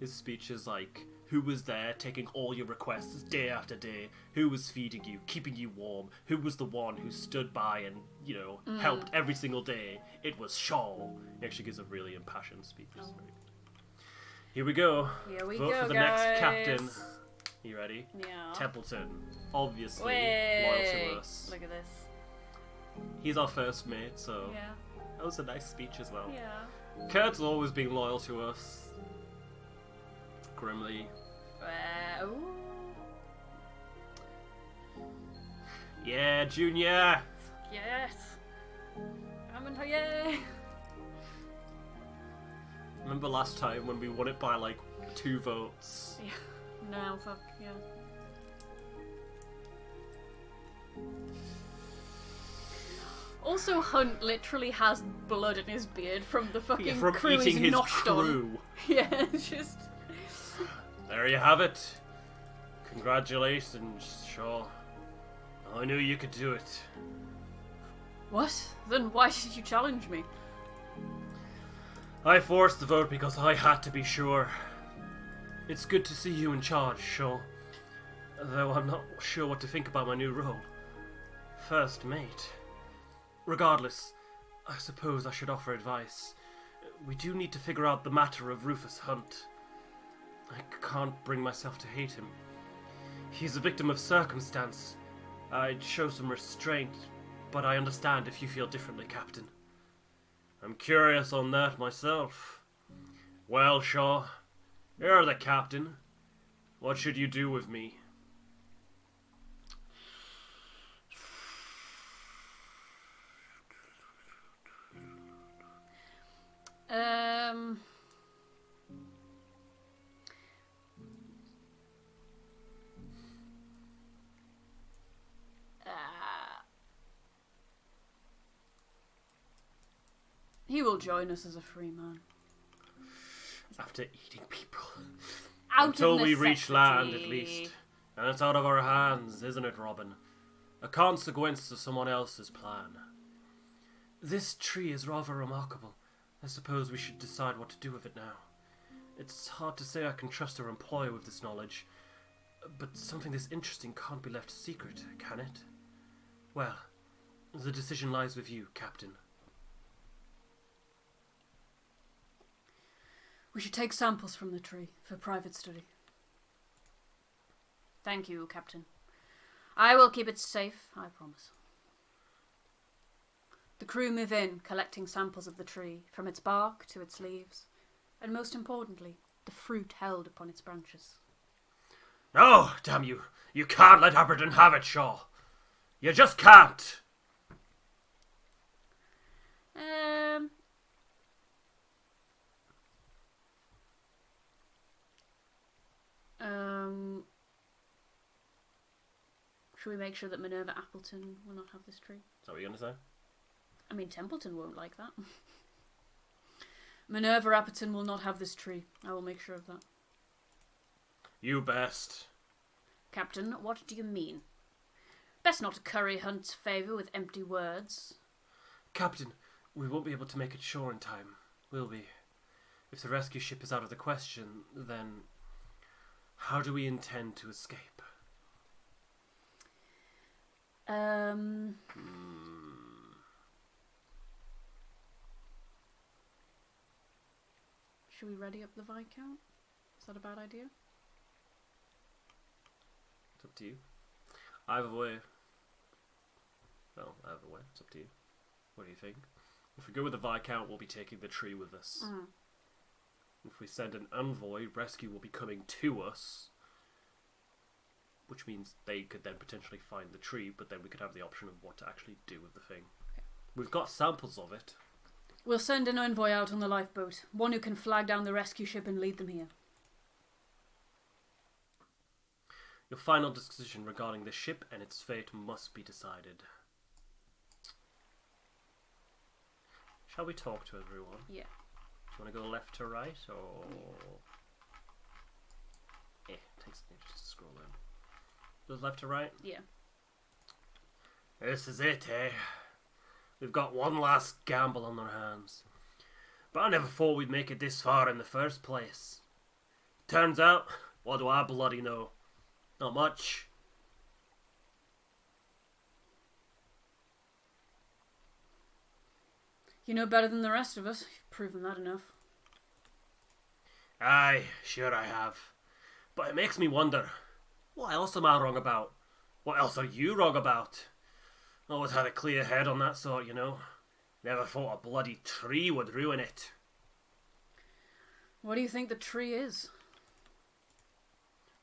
S3: His speech is like, who was there taking all your requests day after day? Who was feeding you, keeping you warm? Who was the one who stood by and, helped every single day? It was Shaw. He actually gives a really impassioned speech. It's very good. Here we go.
S2: Here we
S3: Vote
S2: go,
S3: for the
S2: guys.
S3: next captain. You ready?
S2: Yeah.
S3: Templeton. Obviously
S2: Way.
S3: loyal to us.
S2: Look at this.
S3: He's our first mate, so
S2: Yeah.
S3: that was a nice speech as well.
S2: Yeah.
S3: Kurt's always been loyal to us. Grimly.
S2: Ooh.
S3: Yeah, Junior!
S2: Yes. Hammond, yeah.
S3: Remember last time when we won it by like 2 votes?
S2: Yeah. No, fuck, yeah. Also, Hunt literally has blood in his beard from the fucking
S3: From
S2: crew
S3: eating
S2: he's
S3: his
S2: knocked
S3: crew.
S2: on. Yeah, it's just...
S3: There you have it. Congratulations, Shaw. I knew you could do it.
S2: What? Then why did you challenge me?
S3: I forced the vote because I had to be sure. It's good to see you in charge, Shaw. Though I'm not sure what to think about my new role. First mate. Regardless, I suppose I should offer advice. We do need to figure out the matter of Rufus Hunt. I can't bring myself to hate him. He's a victim of circumstance. I'd show some restraint, but I understand if you feel differently, Captain. I'm curious on that myself. Well, Shaw, you're the captain. What should you do with me?
S2: He will join us as a free man.
S3: After eating people.
S2: Out
S3: Until
S2: of
S3: we reach land, at
S2: necessity.
S3: least. And it's out of our hands, isn't it, Robin? A consequence of someone else's plan. This tree is rather remarkable. I suppose we should decide what to do with it now. It's hard to say I can trust our employer with this knowledge, but something this interesting can't be left secret, can it? Well, the decision lies with you, Captain.
S2: We should take samples from the tree for private study. Thank you, Captain. I will keep it safe, I promise. The crew move in, collecting samples of the tree, from its bark to its leaves, and most importantly, the fruit held upon its branches.
S3: No, damn you. You can't let Aberdeen have it, Shaw. You just can't.
S2: Should we make sure that Minerva Appleton will not have this tree?
S3: Is that what you're going to say?
S2: I mean, Templeton won't like that. Minerva Appleton will not have this tree. I will make sure of that.
S3: You best.
S2: Captain, what do you mean? Best not to curry Hunt's favour with empty words.
S3: Captain, we won't be able to make it shore in time, will we? If the rescue ship is out of the question, then how do we intend to escape?
S2: Should we ready up the Viscount? Is that a bad idea?
S3: It's up to you. I have a way. Well, I have a way. It's up to you. What do you think? If we go with the Viscount, we'll be taking the tree with us. If we send an envoy, rescue will be coming to us. Which means they could then potentially find the tree, but then we could have the option of what to actually do with the thing. Okay. We've got samples of it.
S2: We'll send an envoy out on the lifeboat. One who can flag down the rescue ship and lead them here.
S3: Your final decision regarding the ship and its fate must be decided. Shall we talk to everyone?
S2: Yeah.
S3: Do you want to go left to right, or... it takes a minute just to scroll in. Goes left to right?
S2: Yeah.
S3: This is it, eh? We've got one last gamble on our hands. But I never thought we'd make it this far in the first place. Turns out, what do I bloody know? Not much.
S2: You know better than the rest of us. You've proven that enough.
S3: Aye, sure I have. But it makes me wonder, what else am I wrong about? What else are you wrong about? Always had a clear head on that sort, you know. Never thought a bloody tree would ruin it.
S2: What do you think the tree is?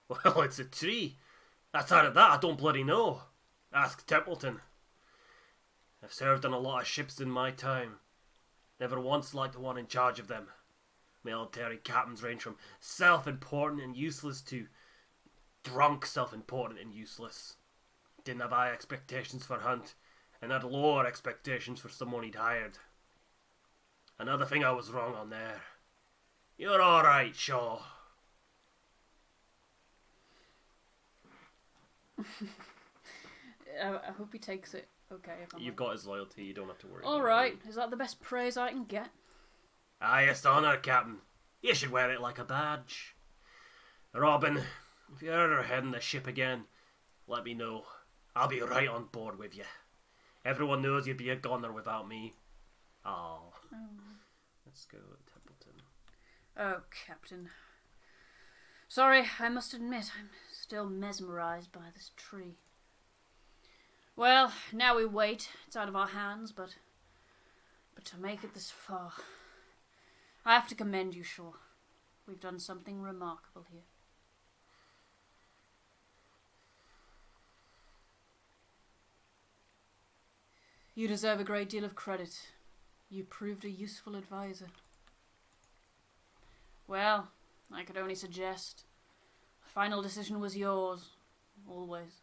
S3: Well, it's a tree. Outside of that, I don't bloody know. Ask Templeton. I've served on a lot of ships in my time. Never once liked the one in charge of them. Military captains range from self-important and useless to drunk self-important and useless. Didn't have high expectations for Hunt, and had lower expectations for someone he'd hired. Another thing I was wrong on there. You're alright, Shaw.
S2: I hope he takes it okay.
S3: You've got his loyalty, you don't have to worry.
S2: Alright, is that the best praise I can get?
S3: Highest honour, Captain. You should wear it like a badge. Robin, if you're ever heading the ship again, let me know. I'll be right on board with you. Everyone knows you'd be a goner without me. Oh. Let's go, Templeton.
S2: Oh, Captain. Sorry, I must admit, I'm still mesmerised by this tree. Well, now we wait. It's out of our hands, but to make it this far, I have to commend you, Shaw. We've done something remarkable here. You deserve a great deal of credit. You proved a useful advisor. Well, I could only suggest. The final decision was yours. Always.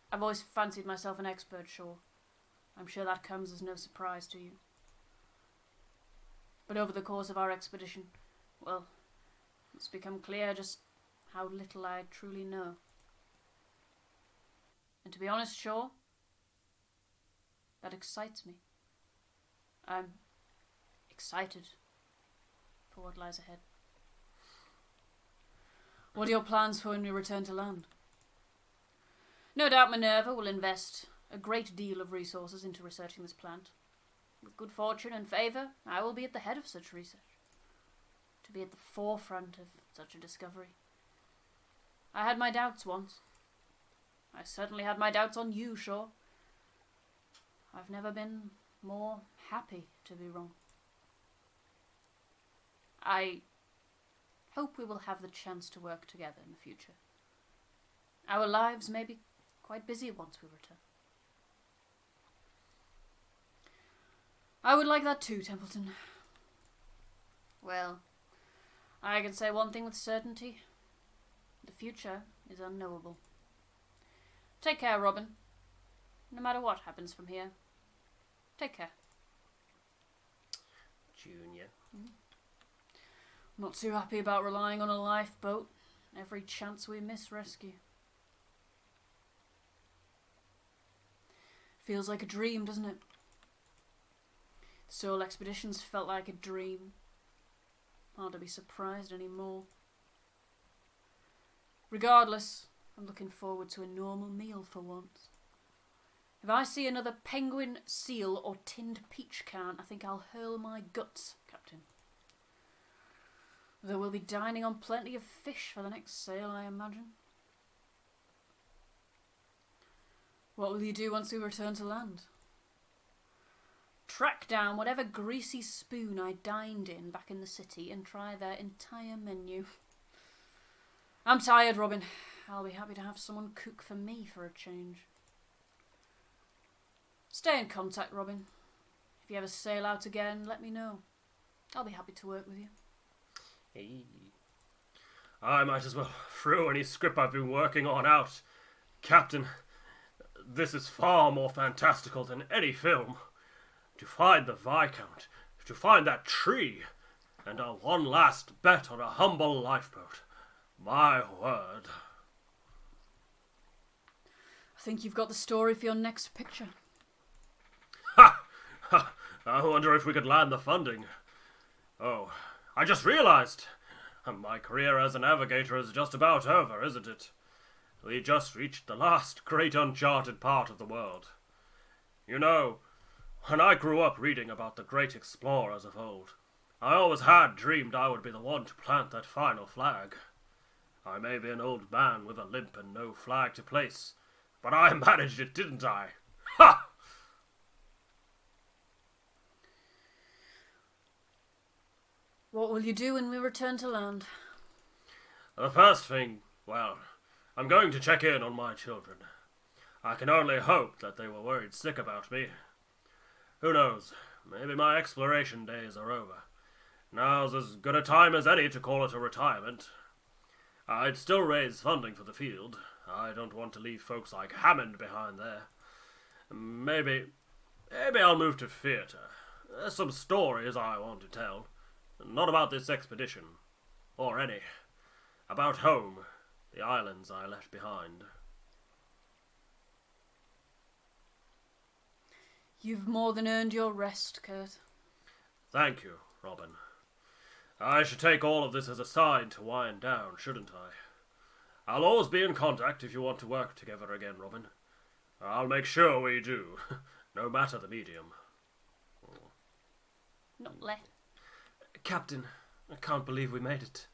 S2: I've always fancied myself an expert, Shaw. I'm sure that comes as no surprise to you. But over the course of our expedition, well, it's become clear just how little I truly know. And to be honest, Shaw, that excites me. I'm excited for what lies ahead. What are your plans for when we return to land? No doubt Minerva will invest a great deal of resources into researching this plant. With good fortune and favour, I will be at the head of such research. To be at the forefront of such a discovery. I had my doubts once. I certainly had my doubts on you, Shaw. I've never been more happy to be wrong. I hope we will have the chance to work together in the future. Our lives may be quite busy once we return. I would like that too, Templeton. Well, I can say one thing with certainty. The future is unknowable. Take care, Robin. No matter what happens from here. Take care.
S1: Junior.
S2: Not too happy about relying on a lifeboat. Every chance we miss rescue. Feels like a dream, doesn't it? The Seoul expeditions felt like a dream. Hard to be surprised anymore. Regardless, I'm looking forward to a normal meal for once. If I see another penguin, seal or tinned peach can, I think I'll hurl my guts, Captain. Though we'll be dining on plenty of fish for the next sail, I imagine. What will you do once we return to land? Track down whatever greasy spoon I dined in back in the city and try their entire menu. I'm tired, Robin. I'll be happy to have someone cook for me for a change. Stay in contact, Robin. If you ever sail out again, let me know. I'll be happy to work with you.
S1: Hey. I might as well throw any script I've been working on out. Captain, this is far more fantastical than any film. To find the Viscount, to find that tree, and a one last bet on a humble lifeboat. My word.
S2: I think you've got the story for your next picture.
S1: Ha! Ha! I wonder if we could land the funding. Oh, I just realized. My career as a navigator is just about over, isn't it? We just reached the last great uncharted part of the world. You know, when I grew up reading about the great explorers of old, I always had dreamed I would be the one to plant that final flag. I may be an old man with a limp and no flag to place, but I managed it, didn't I? Ha!
S2: What will you do when we return to land?
S1: The first thing, well, I'm going to check in on my children. I can only hope that they were worried sick about me. Who knows, maybe my exploration days are over. Now's as good a time as any to call it a retirement. I'd still raise funding for the field. I don't want to leave folks like Hammond behind there. Maybe I'll move to theatre. There's some stories I want to tell. Not about this expedition, or any. About home, the islands I left behind.
S2: You've more than earned your rest, Kurt.
S1: Thank you, Robin. I should take all of this as a sign to wind down, shouldn't I? I'll always be in contact if you want to work together again, Robin. I'll make sure we do, no matter the medium.
S2: Not let.
S3: Captain, I can't believe we made it.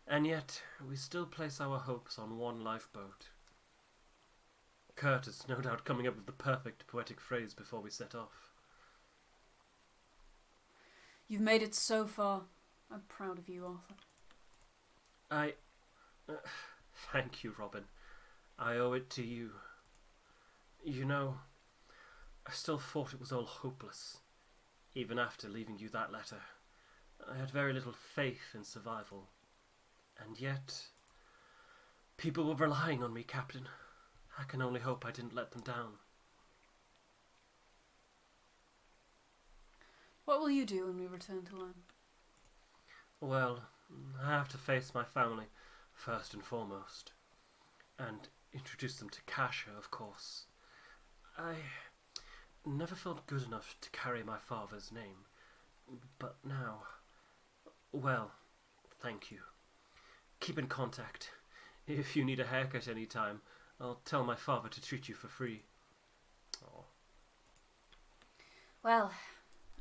S3: And yet, we still place our hopes on one lifeboat. Kurt is no doubt coming up with the perfect poetic phrase before we set off.
S2: You've made it so far. I'm proud of you, Arthur.
S3: Thank you, Robin. I owe it to you. You know, I still thought it was all hopeless, even after leaving you that letter. I had very little faith in survival. And yet, people were relying on me, Captain. I can only hope I didn't let them down.
S2: What will you do when we return to land?
S3: Well, I have to face my family first and foremost. And introduce them to Kasha, of course. I never felt good enough to carry my father's name. But now... Well, thank you. Keep in contact. If you need a haircut any time, I'll tell my father to treat you for free. Oh.
S2: Well,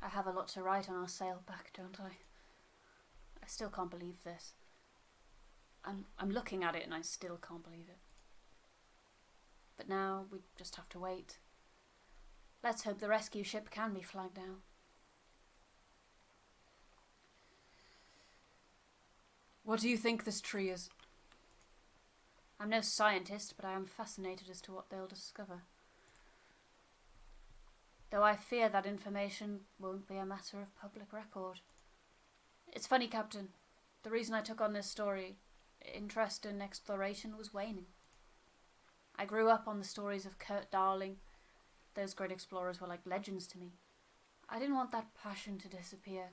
S2: I have a lot to write on our sail back, don't I? I still can't believe this. I'm looking at it and I still can't believe it. But now we just have to wait. Let's hope the rescue ship can be flagged now.
S4: What do you think this tree is?
S2: I'm no scientist, but I am fascinated as to what they'll discover. Though I fear that information won't be a matter of public record. It's funny, Captain. The reason I took on this story, interest in exploration, was waning. I grew up on the stories of Kurt Darling. Those great explorers were like legends to me. I didn't want that passion to disappear.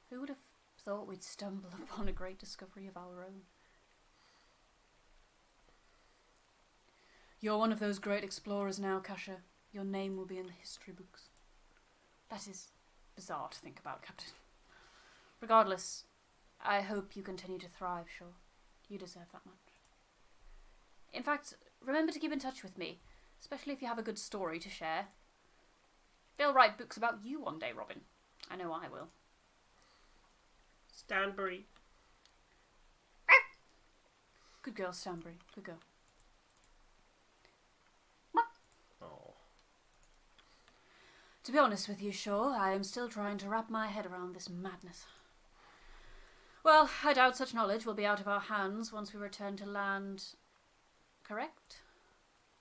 S2: Who would have thought we'd stumble upon a great discovery of our own?
S4: You're one of those great explorers now, Kasha. Your name will be in the history books.
S2: That is bizarre to think about, Captain. Regardless, I hope you continue to thrive, Shaw. You deserve that much. In fact, remember to keep in touch with me, especially if you have a good story to share. They'll write books about you one day, Robin. I know I will.
S1: Stanbury.
S4: Good girl, Stanbury. Good girl.
S1: Oh.
S4: To be honest with you, Shaw, I am still trying to wrap my head around this madness.
S2: Well, I doubt such knowledge will be out of our hands once we return to land. Correct?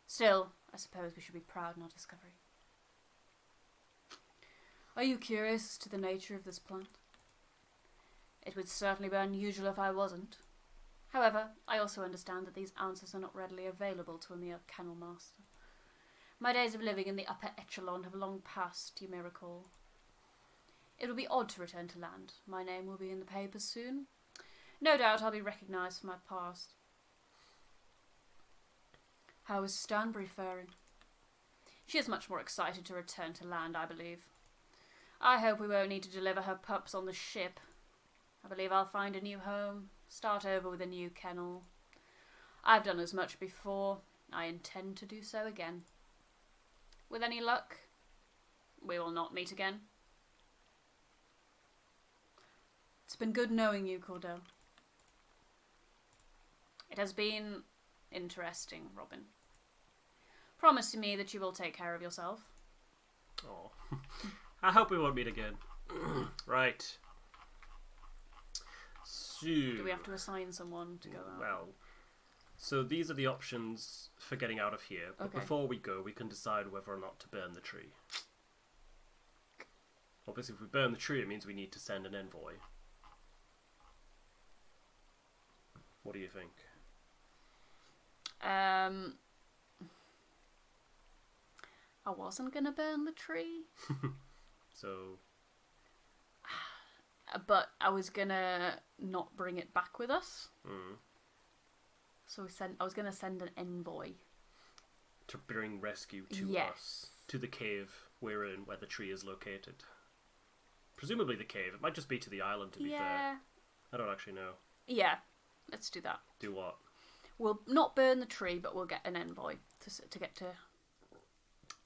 S2: Still, I suppose we should be proud in our discovery.
S4: Are you curious as to the nature of this plant?
S2: It would certainly be unusual if I wasn't. However, I also understand that these answers are not readily available to a mere kennel master. My days of living in the upper echelon have long passed, you may recall. It will be odd to return to land. My name will be in the papers soon. No doubt I'll be recognised for my past.
S4: How is Stanbury faring?
S2: She is much more excited to return to land, I believe. I hope we won't need to deliver her pups on the ship. I believe I'll find a new home, start over with a new kennel. I've done as much before. I intend to do so again. With any luck, we will not meet again.
S4: It's been good knowing you, Cordell.
S2: It has been interesting, Robin. Promise me that you will take care of yourself.
S1: Oh. I hope we won't meet again. Right. So,
S2: Do we have to assign someone to go out?
S1: well, so these are the options for getting out of here. But
S4: Okay.
S1: before we go, we can decide whether or not to burn the tree. Obviously, if we burn the tree, it means we need to send an envoy. What do you think?
S2: I wasn't going to burn the tree,
S1: So,
S2: but I was going to not bring it back with us. So I was going to send an envoy.
S1: to bring rescue to
S2: Yes.
S1: us, to the cave we're in, where the tree is located. Presumably the cave. It might just be to the island, to be fair. I don't actually know.
S2: Yeah, let's do that.
S1: Do what?
S2: We'll not burn the tree, but we'll get an envoy to get to...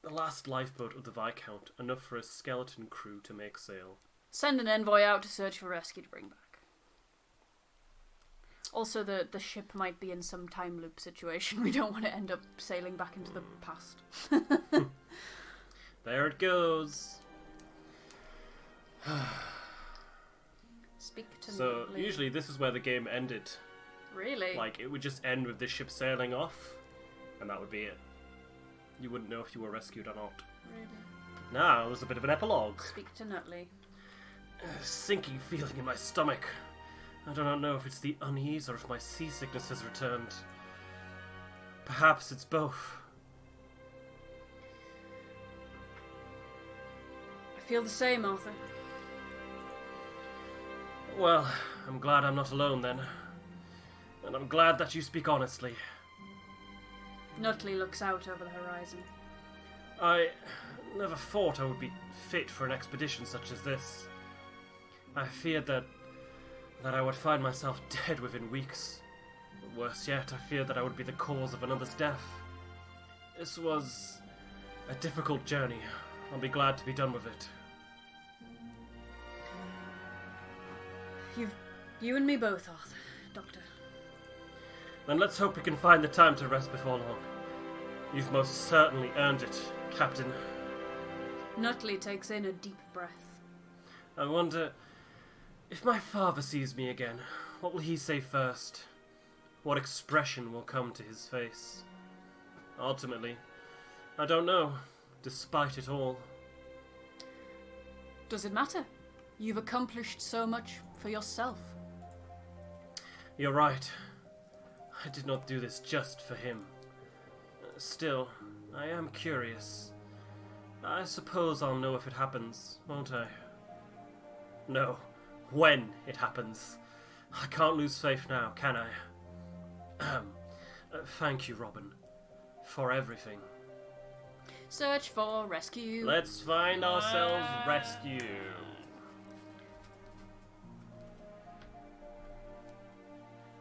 S1: The last lifeboat of the Viscount, enough for a skeleton crew to make sail.
S2: Send an envoy out to search for rescue to bring back. Also, the ship might be in some time loop situation. We don't want to end up sailing back into the past.
S1: There it goes.
S2: Speak to
S1: So,
S2: me.
S1: usually this is where the game ended.
S2: Really?
S1: Like, it would just end with the ship sailing off, and that would be it. You wouldn't know if you were rescued or not.
S2: Really?
S1: Now, there's a bit of an epilogue.
S2: Speak to Nutley.
S1: A sinking feeling in my stomach. I do not know if it's the unease or if my seasickness has returned. Perhaps it's both.
S4: I feel the same, Arthur.
S1: Well, I'm glad I'm not alone then. And I'm glad that you speak honestly.
S2: Nutley looks out over the horizon.
S1: I never thought I would be fit for an expedition such as this. I feared that I would find myself dead within weeks. But worse yet, I feared that I would be the cause of another's death. This was a difficult journey. I'll be glad to be done with it.
S4: You and me both, Arthur. Doctor.
S1: Then let's hope we can find the time to rest before long. You've most certainly earned it, Captain.
S2: Nutley takes in a deep breath.
S3: I wonder if my father sees me again. What will he say first? What expression will come to his face? Ultimately, I don't know, despite it all.
S2: Does it matter? You've accomplished so much for yourself.
S3: You're right. I did not do this just for him. Still, I am curious. I suppose I'll know if it happens, won't I? No, when it happens. I can't lose faith now, can I? Thank you, Robin, for everything.
S2: Search for rescue.
S3: Let's find ourselves rescue.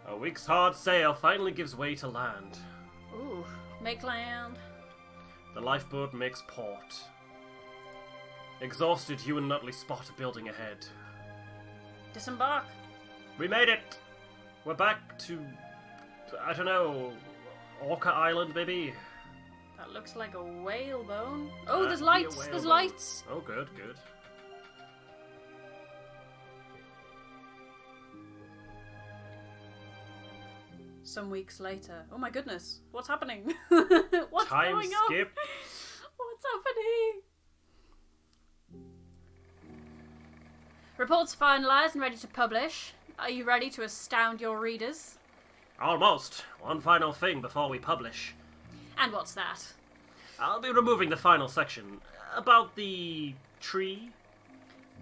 S3: A week's hard sail finally gives way to land.
S2: Ooh, make land.
S3: The lifeboat makes port. Exhausted, you and Nutley spot a building ahead.
S2: Disembark.
S3: We made it! We're back to, I don't know, Orca Island, maybe?
S2: That looks like a whalebone. Oh, there's
S3: Be a
S2: lights!
S3: whalebone.
S2: There's lights!
S3: Oh, good, good.
S2: Some weeks later. Oh my goodness, what's happening? What's
S3: Time
S2: going on?
S3: skip.
S2: What's happening? Reports finalised and ready to publish. Are you ready to astound your readers?
S3: Almost. One final thing before we publish.
S2: And what's that?
S3: I'll be removing the final section. About the tree.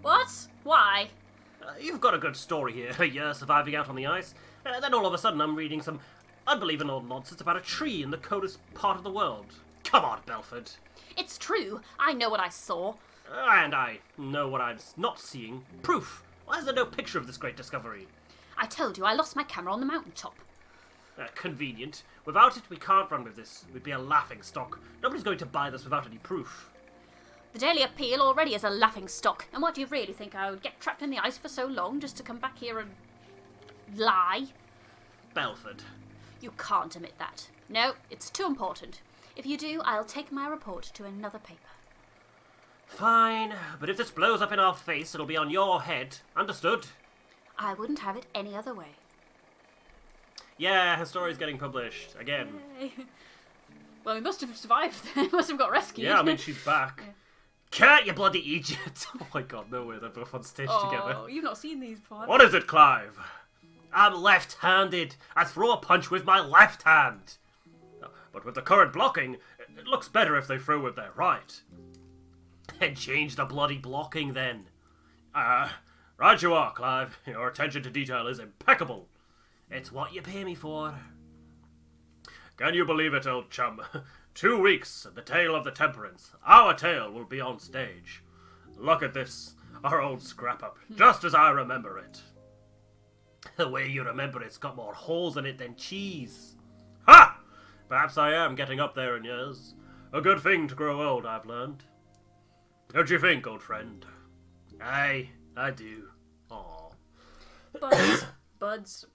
S2: What? Why?
S3: You've got a good story here. A year surviving out on the ice. Then all of a sudden I'm reading some unbelievable nonsense about a tree in the coldest part of the world. Come on, Belford.
S2: It's true. I know what I saw.
S3: And I know what I'm not seeing. Proof. Why is there no picture of this great discovery?
S2: I told you I lost my camera on the mountaintop.
S3: Convenient. Without it, we can't run with this. We'd be a laughing stock. Nobody's going to buy this without any proof.
S2: The Daily Appeal already is a laughing stock. And what do you really think? I would get trapped in the ice for so long just to come back here and lie?
S3: Belford.
S2: You can't admit that. No, it's too important. If you do, I'll take my report to another paper.
S3: Fine, but if this blows up in our face, it'll be on your head. Understood?
S2: I wouldn't have it any other way.
S3: Yeah, her story's getting published. Again.
S2: Yay. Well, we must have survived then. Must have got rescued.
S3: Yeah, I mean, she's back.
S2: Yeah.
S3: Can't you bloody Egypt? Oh my god, no way, they're both on stage together.
S2: Oh, you've not seen these before.
S3: What is it, Clive? I'm left-handed. I throw a punch with my left hand. But with the current blocking, it looks better if they throw with their right. And change the bloody blocking then. Right you are, Clive. Your attention to detail is impeccable. It's what you pay me for. Can you believe it, old chum? 2 weeks, and the tale of the Temperance. Our tale will be on stage. Look at this. Our old scrap-up. Just as I remember it. The way you remember it's got more holes in it than cheese. Ha! Perhaps I am getting up there in years. A good thing to grow old, I've learned. Don't you think, old friend? Aye, I do. Aw.
S2: Buds. Buds.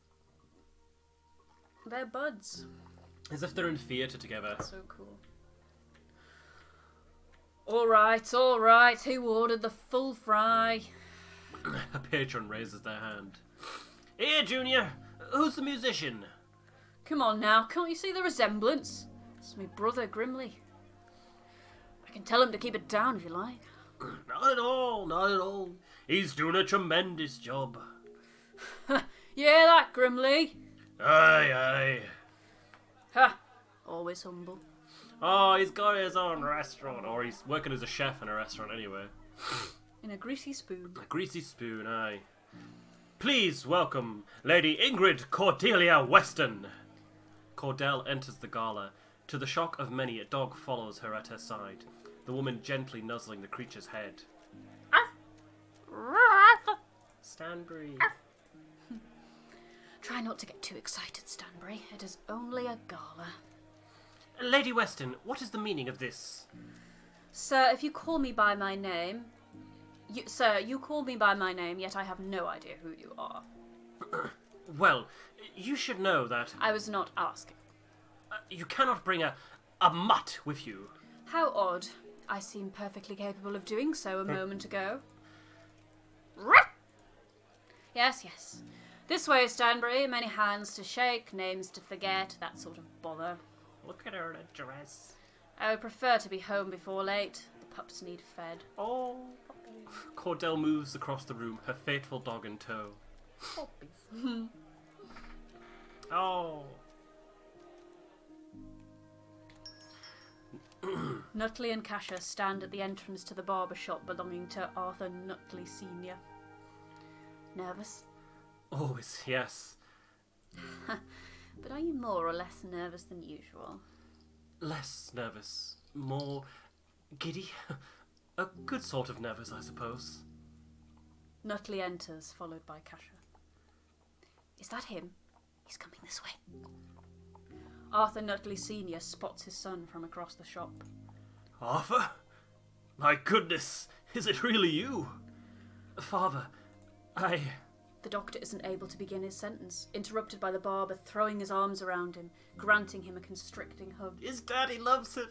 S2: They're buds.
S3: As if they're in theatre together.
S2: So cool. Alright. Who ordered the full fry?
S3: A patron raises their hand. Here, Junior. Who's the musician?
S2: Come on now, can't you see the resemblance? It's my brother Grimley. I can tell him to keep it down if you like.
S3: Not at all, not at all. He's doing a tremendous job.
S2: Yeah, that Grimley.
S3: Aye.
S2: Ha! Always humble.
S3: Oh, he's got his own restaurant. Or he's working as a chef in a restaurant anyway.
S2: In a greasy spoon.
S3: A greasy spoon, aye. Please welcome Lady Ingrid Cordelia Weston. Cordell enters the gala. To the shock of many, a dog follows her at her side, the woman gently nuzzling the creature's head. Stanbury.
S2: Try not to get too excited, Stanbury. It is only a gala.
S3: Lady Weston, what is the meaning of this?
S2: Sir, if you call me by my name... you call me by my name, yet I have no idea who you are.
S3: Well, you should know that...
S2: I was not asking.
S3: you cannot bring a mutt with you.
S2: How odd. I seem perfectly capable of doing so a moment ago. Yes, yes. This way, Stanbury. Many hands to shake, names to forget, that sort of bother.
S1: Look at her in a dress.
S2: I would prefer to be home before late. The pups need fed.
S1: Oh, Cordell moves across the room, her faithful dog in tow. Puppies. Oh.
S2: Nutley and Kasha stand at the entrance to the barber shop belonging to Arthur Nutley Sr. Nervous?
S1: Always, yes.
S2: But are you more or less nervous than usual?
S1: Less nervous, more giddy. A good sort of nervous, I suppose.
S2: Nutley enters, followed by Kasha. Is that him? He's coming this way. Arthur Nutley Sr. spots his son from across the shop.
S1: Arthur? My goodness, is it really you? Father,
S2: The doctor isn't able to begin his sentence, interrupted by the barber throwing his arms around him, granting him a constricting hug.
S1: His daddy loves him.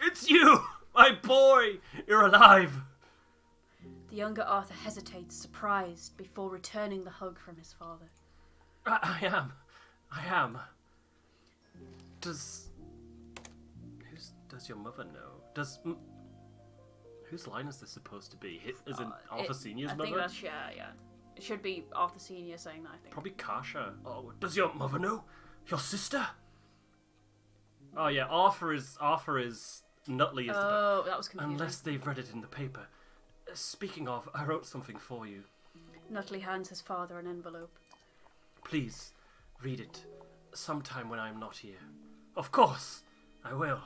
S1: It's you, my boy! You're alive!
S2: The younger Arthur hesitates, surprised, before returning the hug from his father.
S1: I am. Does your mother know? Whose line is this supposed to be? Is it Arthur Senior's mother?
S2: I think that's, yeah. It should be Arthur Senior saying that, I think.
S1: Probably Kasha. Oh, does your mother know? Your sister? Oh yeah, Arthur is Nutley is
S2: Oh, that was confusing.
S1: Unless they've read it in the paper. Speaking of, I wrote something for you.
S2: Nutley hands his father an envelope.
S1: Please, read it. Sometime when I'm not here. Of course, I will.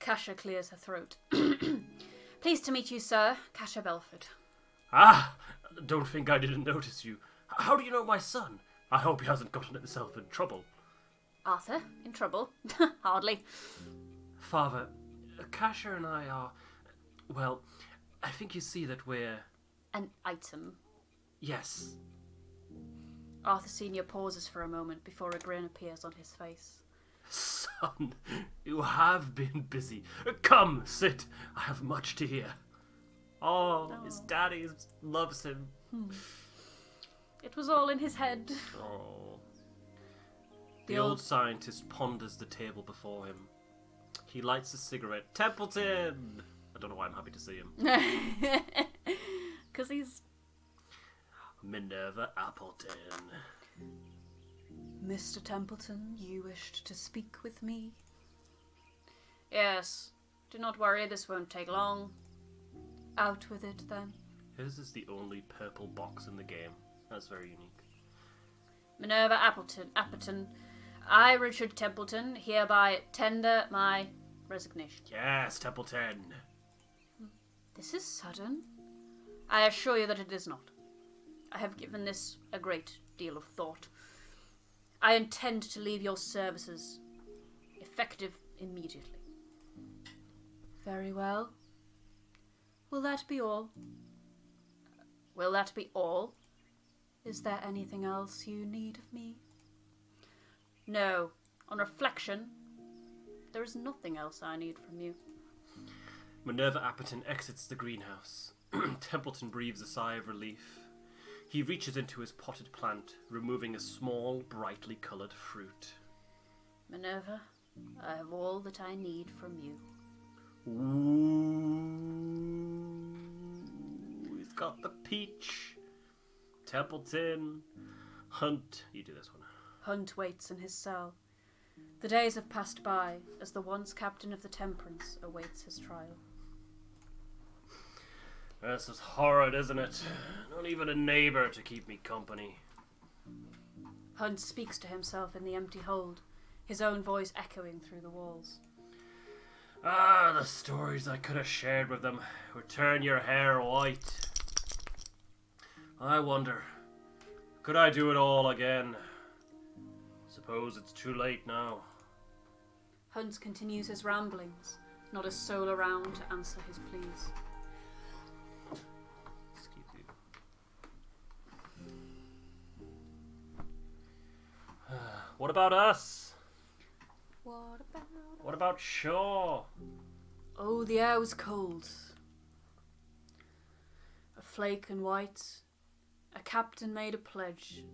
S2: Kasha clears her throat. Pleased to meet you, sir. Kasha Belford.
S1: Ah! Don't think I didn't notice you. How do you know my son? I hope he hasn't gotten himself in trouble.
S2: Arthur? In trouble? Hardly.
S1: Father, Kasha and I are... Well, I think you see that we're...
S2: An item.
S1: Yes.
S2: Arthur Sr. pauses for a moment before a grin appears on his face.
S1: Son, you have been busy. Come, sit. I have much to hear. Oh, his daddy loves him.
S2: It was all in his head.
S1: Oh. The old scientist ponders the table before him. He lights a cigarette. Templeton! I don't know why I'm happy to see him.
S2: Because he's...
S1: Minerva Appleton.
S2: Mr. Templeton, you wished to speak with me? Yes. Do not worry, this won't take long. Out with it, then.
S1: His is the only purple box in the game. That's very unique.
S2: Minerva Appleton. I, Richard Templeton, hereby tender my resignation.
S1: Yes, Templeton.
S2: This is sudden. I assure you that it is not. I have given this a great deal of thought. I intend to leave your services, effective immediately. Very well. Will that be all? Will that be all? Is there anything else you need of me? No. On reflection, there is nothing else I need from you.
S1: Minerva Appleton exits the greenhouse. Templeton breathes a sigh of relief. He reaches into his potted plant, removing a small, brightly coloured fruit.
S2: Minerva, I have all that I need from you.
S1: Ooh, he's got the peach. Templeton. Hunt. You do this one.
S2: Hunt waits in his cell. The days have passed by as the once captain of the Temperance awaits his trial.
S1: This is horrid, isn't it? Not even a neighbour to keep me company.
S2: Hunt speaks to himself in the empty hold, his own voice echoing through the walls.
S1: Ah, the stories I could have shared with them would turn your hair white. I wonder, could I do it all again? Suppose it's too late now.
S2: Hunt continues his ramblings, not a soul around to answer his pleas.
S1: Excuse you. What about us?
S2: What
S3: about Shaw?
S2: Oh, the air was cold. A flake and white. A captain made a pledge.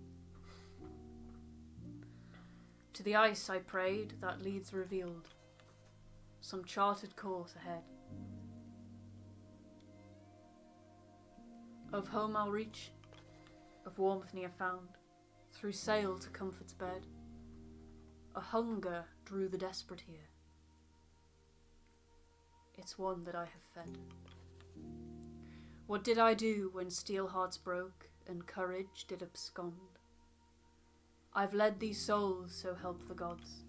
S2: To the ice I prayed, that leads revealed. Some charted course ahead. Of home I'll reach, of warmth near found, through sail to comfort's bed. A hunger drew the desperate here. It's one that I have fed. What did I do when steel hearts broke and courage did abscond? I've led these souls, so help the gods,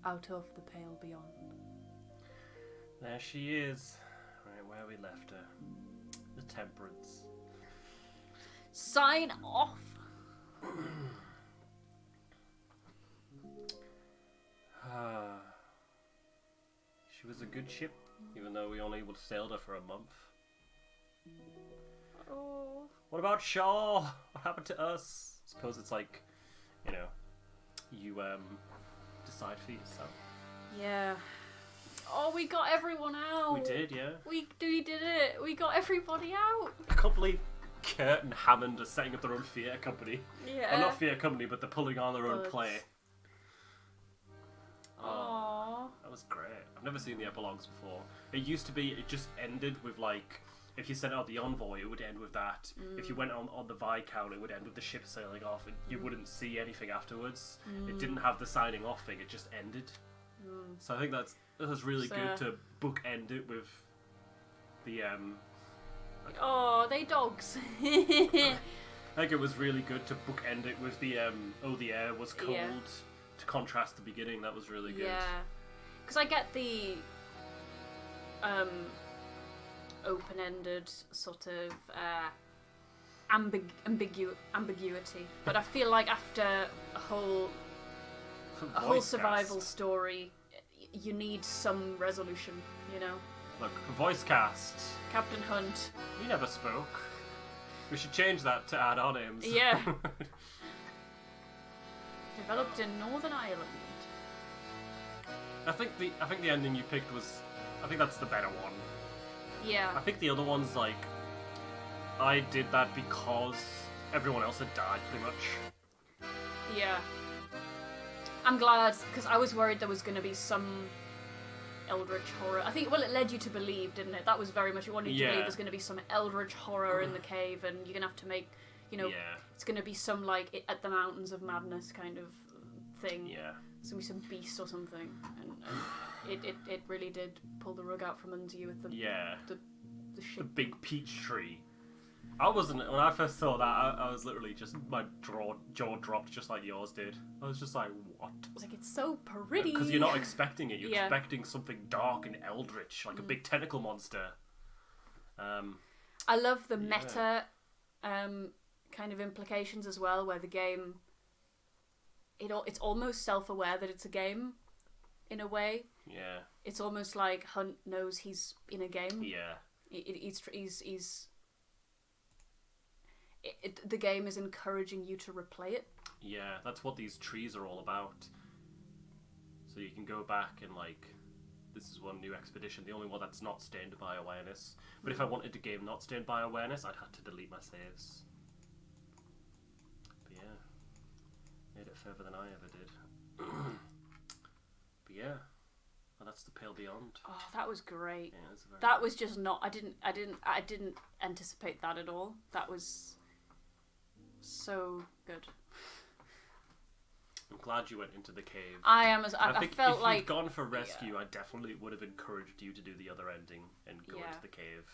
S2: out of the pale beyond.
S3: There she is, right where we left her. The Temperance.
S2: Sign off!
S3: She was a good ship, even though we only sailed her for a month.
S2: Oh.
S3: What about Shaw? What happened to us? I suppose it's like, you know, you decide for yourself.
S2: Yeah. Oh, we got everyone out.
S3: We did, yeah.
S2: We did it. We got everybody out.
S3: I can't believe Kurt and Hammond are setting up their own theatre company.
S2: Yeah.
S3: Well, not theatre company, but they're pulling on their own
S2: But-
S3: play.
S2: Aww.
S3: That was great. I've never seen the epilogues before. It used to be, it just ended with like, if you sent out the envoy, it would end with that. If you went on the Viscount, it would end with the ship sailing off, and you wouldn't see anything afterwards. It didn't have the signing off thing, it just ended. So I think that was really
S2: So-
S3: good to bookend it with the
S2: Oh, they dogs.
S3: I think it was really good to bookend it with the oh, the air was cold,
S2: Yeah.
S3: to contrast the beginning. That was really good.
S2: Yeah. Because I get the open-ended sort of ambiguity, but I feel like after a whole
S3: Voice
S2: survival
S3: cast.
S2: story, you need some resolution, you know.
S3: Look, voice cast.
S2: Captain Hunt.
S3: He never spoke. We should change that to add our names.
S2: Yeah. Developed in Northern Ireland.
S3: I think the ending you picked was, I think that's the better one.
S2: Yeah.
S3: I think the other one's like, I did that because everyone else had died, pretty much.
S2: Yeah. I'm glad, because I was worried there was going to be some eldritch horror. I think, well, it led you to believe, didn't it? That was very much, it wanted you to believe there's going to be some eldritch horror in the cave, and you're going to have to make, you know, it's going to be some, like, at the Mountains of Madness kind of thing.
S3: Yeah.
S2: It's going to be some beast or something. And it really did pull the rug out from under you with the
S3: The
S2: ship.
S3: big peach tree. I wasn't, when I first saw that, I was literally just, my jaw dropped just like yours did. I was just like, what?
S2: I was like, it's so pretty.
S3: Because you're not expecting it. You're
S2: Yeah.
S3: expecting something dark and eldritch, like a big tentacle monster.
S2: I love the meta kind of implications as well, where the game, it's almost self-aware that it's a game, in a way.
S3: Yeah.
S2: It's almost like Hunt knows he's in a game.
S3: Yeah.
S2: The game is encouraging you to replay it.
S3: Yeah, that's what these trees are all about. So you can go back and, like, this is one new expedition, the only one that's not stained by awareness. But if I wanted a game not stained by awareness, I'd have to delete my saves. But yeah, made it further than I ever did. But yeah, well, that's the Pale Beyond.
S2: Oh, that was great.
S3: Yeah, it's very
S2: That was just not. I didn't anticipate that at all. That was so good.
S3: I'm glad you went into the cave.
S2: I am as
S3: I
S2: I
S3: think
S2: felt
S3: if
S2: like
S3: you'd gone for rescue, I definitely would have encouraged you to do the other ending and go
S2: Yeah.
S3: into the cave.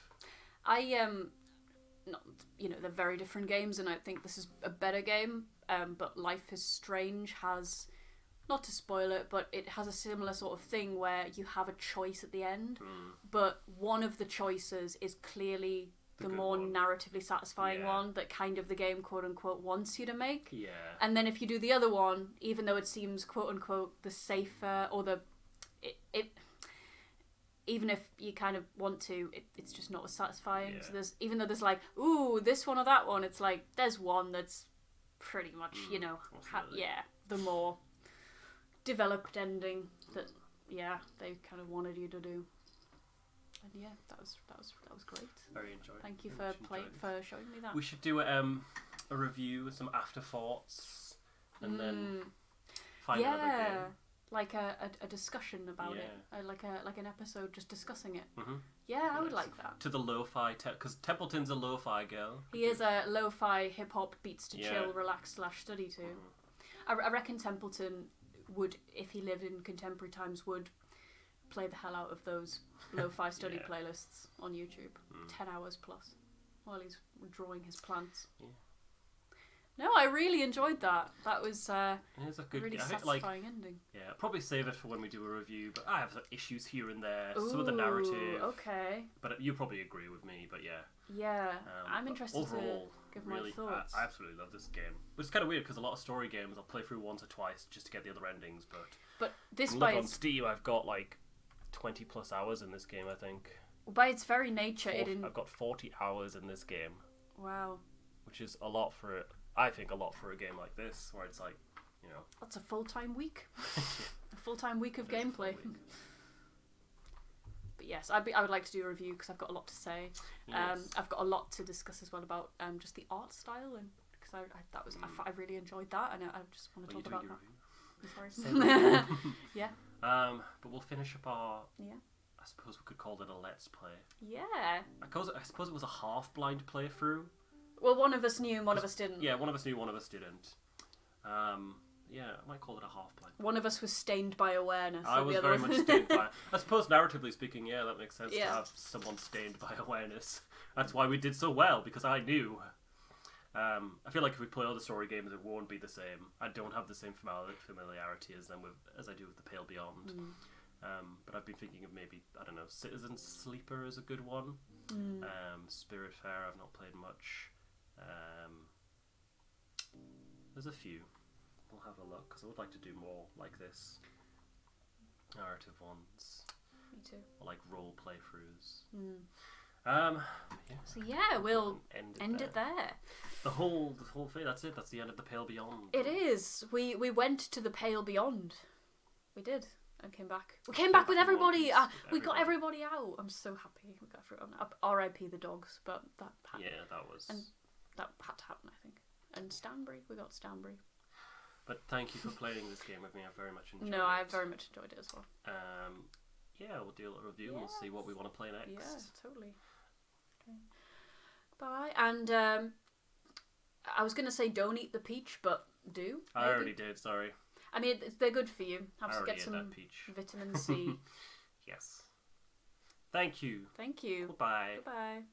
S2: not, you know, they're very different games, and I think this is a better game. But Life is Strange has, not to spoil it, but it has a similar sort of thing where you have a choice at the end, but one of the choices is clearly the
S3: good
S2: more
S3: one.
S2: narratively satisfying
S3: Yeah.
S2: one that kind of the game quote unquote wants you to make.
S3: Yeah.
S2: And then if you do the other one, even though it seems quote unquote the safer or the it even if you kind of want to, it's just not as satisfying.
S3: Yeah.
S2: So there's, even though there's like, ooh, this one or that one, it's like there's one that's pretty much, you know,
S3: absolutely.
S2: the more developed ending that they kind of wanted you to do. And yeah, that was great.
S1: Very enjoyable.
S2: Thank you for showing me that.
S1: We should do a review, some afterthoughts, and then find another game.
S2: Like a discussion about it, like an episode just discussing it.
S1: Mm-hmm.
S2: Yeah, I would like that.
S1: To the lo-fi, because Templeton's a lo-fi girl.
S2: He is a lo-fi hip-hop beats to chill, relax / study to. Mm-hmm. I reckon Templeton would, if he lived in contemporary times, would play the hell out of those lo-fi study playlists on YouTube. 10 hours plus while he's drawing his plants. Yeah. No, I really enjoyed that. That was
S1: it's a good,
S2: really satisfying ending.
S1: Yeah, I'll probably save it for when we do a review, but I have some issues here and there. Some of the narrative.
S2: Okay.
S1: But you probably agree with me, but yeah.
S2: Yeah, I'm interested
S1: overall,
S2: to give
S1: really,
S2: my thoughts.
S1: I absolutely love this game. Which is kind of weird, because a lot of story games I'll play through once or twice just to get the other endings,
S2: but this
S1: look on Steam, I've got like 20 plus hours in this game, I think.
S2: By its very nature,
S1: I've got 40 hours in this game.
S2: Wow.
S1: Which is a lot for it. I think a lot for a game like this, where it's like, you know...
S2: That's a full-time week. A full-time week of gameplay. But yes, I would like to do a review, because I've got a lot to say. Yes. I've got a lot to discuss as well about just the art style, and because I really enjoyed that, and I just want to talk about that. I'm sorry. Yeah.
S1: But we'll finish up our...
S2: Yeah.
S1: I suppose we could call it a Let's Play.
S2: Yeah.
S1: I suppose it was a half-blind playthrough.
S2: Well, one of us knew and one of us didn't.
S1: Yeah, one of us knew, one of us didn't. Yeah, I might call it a half-blind.
S2: One of us was stained by awareness.
S1: I was very much stained by... I suppose, narratively speaking, yeah, that makes sense to have someone stained by awareness. That's why we did so well, because I knew. I feel like if we play other story games, it won't be the same. I don't have the same familiarity as I do with the Pale Beyond. But I've been thinking of maybe, I don't know, Citizen Sleeper is a good one. Spiritfarer, I've not played much. There's a few. We'll have a look, because I would like to do more like this. Narrative ones.
S2: Me too.
S1: Or like role playthroughs.
S2: So yeah, we'll end it there.
S1: The whole thing, that's it. That's the end of the Pale Beyond.
S2: It is. We went to the Pale Beyond. We did. And came back. We came back with everybody. We got everybody out. I'm so happy we got everyone. R.I.P. the dogs, but that had,
S1: that was...
S2: And that had to happen, I think. And Stanbury, we got Stanbury.
S1: But thank you for playing this game with me. I very much enjoyed it.
S2: No, I very much enjoyed it as well.
S1: Yeah, we'll do a review and we'll see what we want to play next.
S2: Yeah, totally. Okay. Bye. And I was going to say don't eat the peach, but do.
S1: I already did, sorry.
S2: I mean, they're good for you. Have to get some
S1: peach.
S2: vitamin C.
S1: Yes. Thank you.
S2: Thank you.
S1: Goodbye.
S2: Goodbye.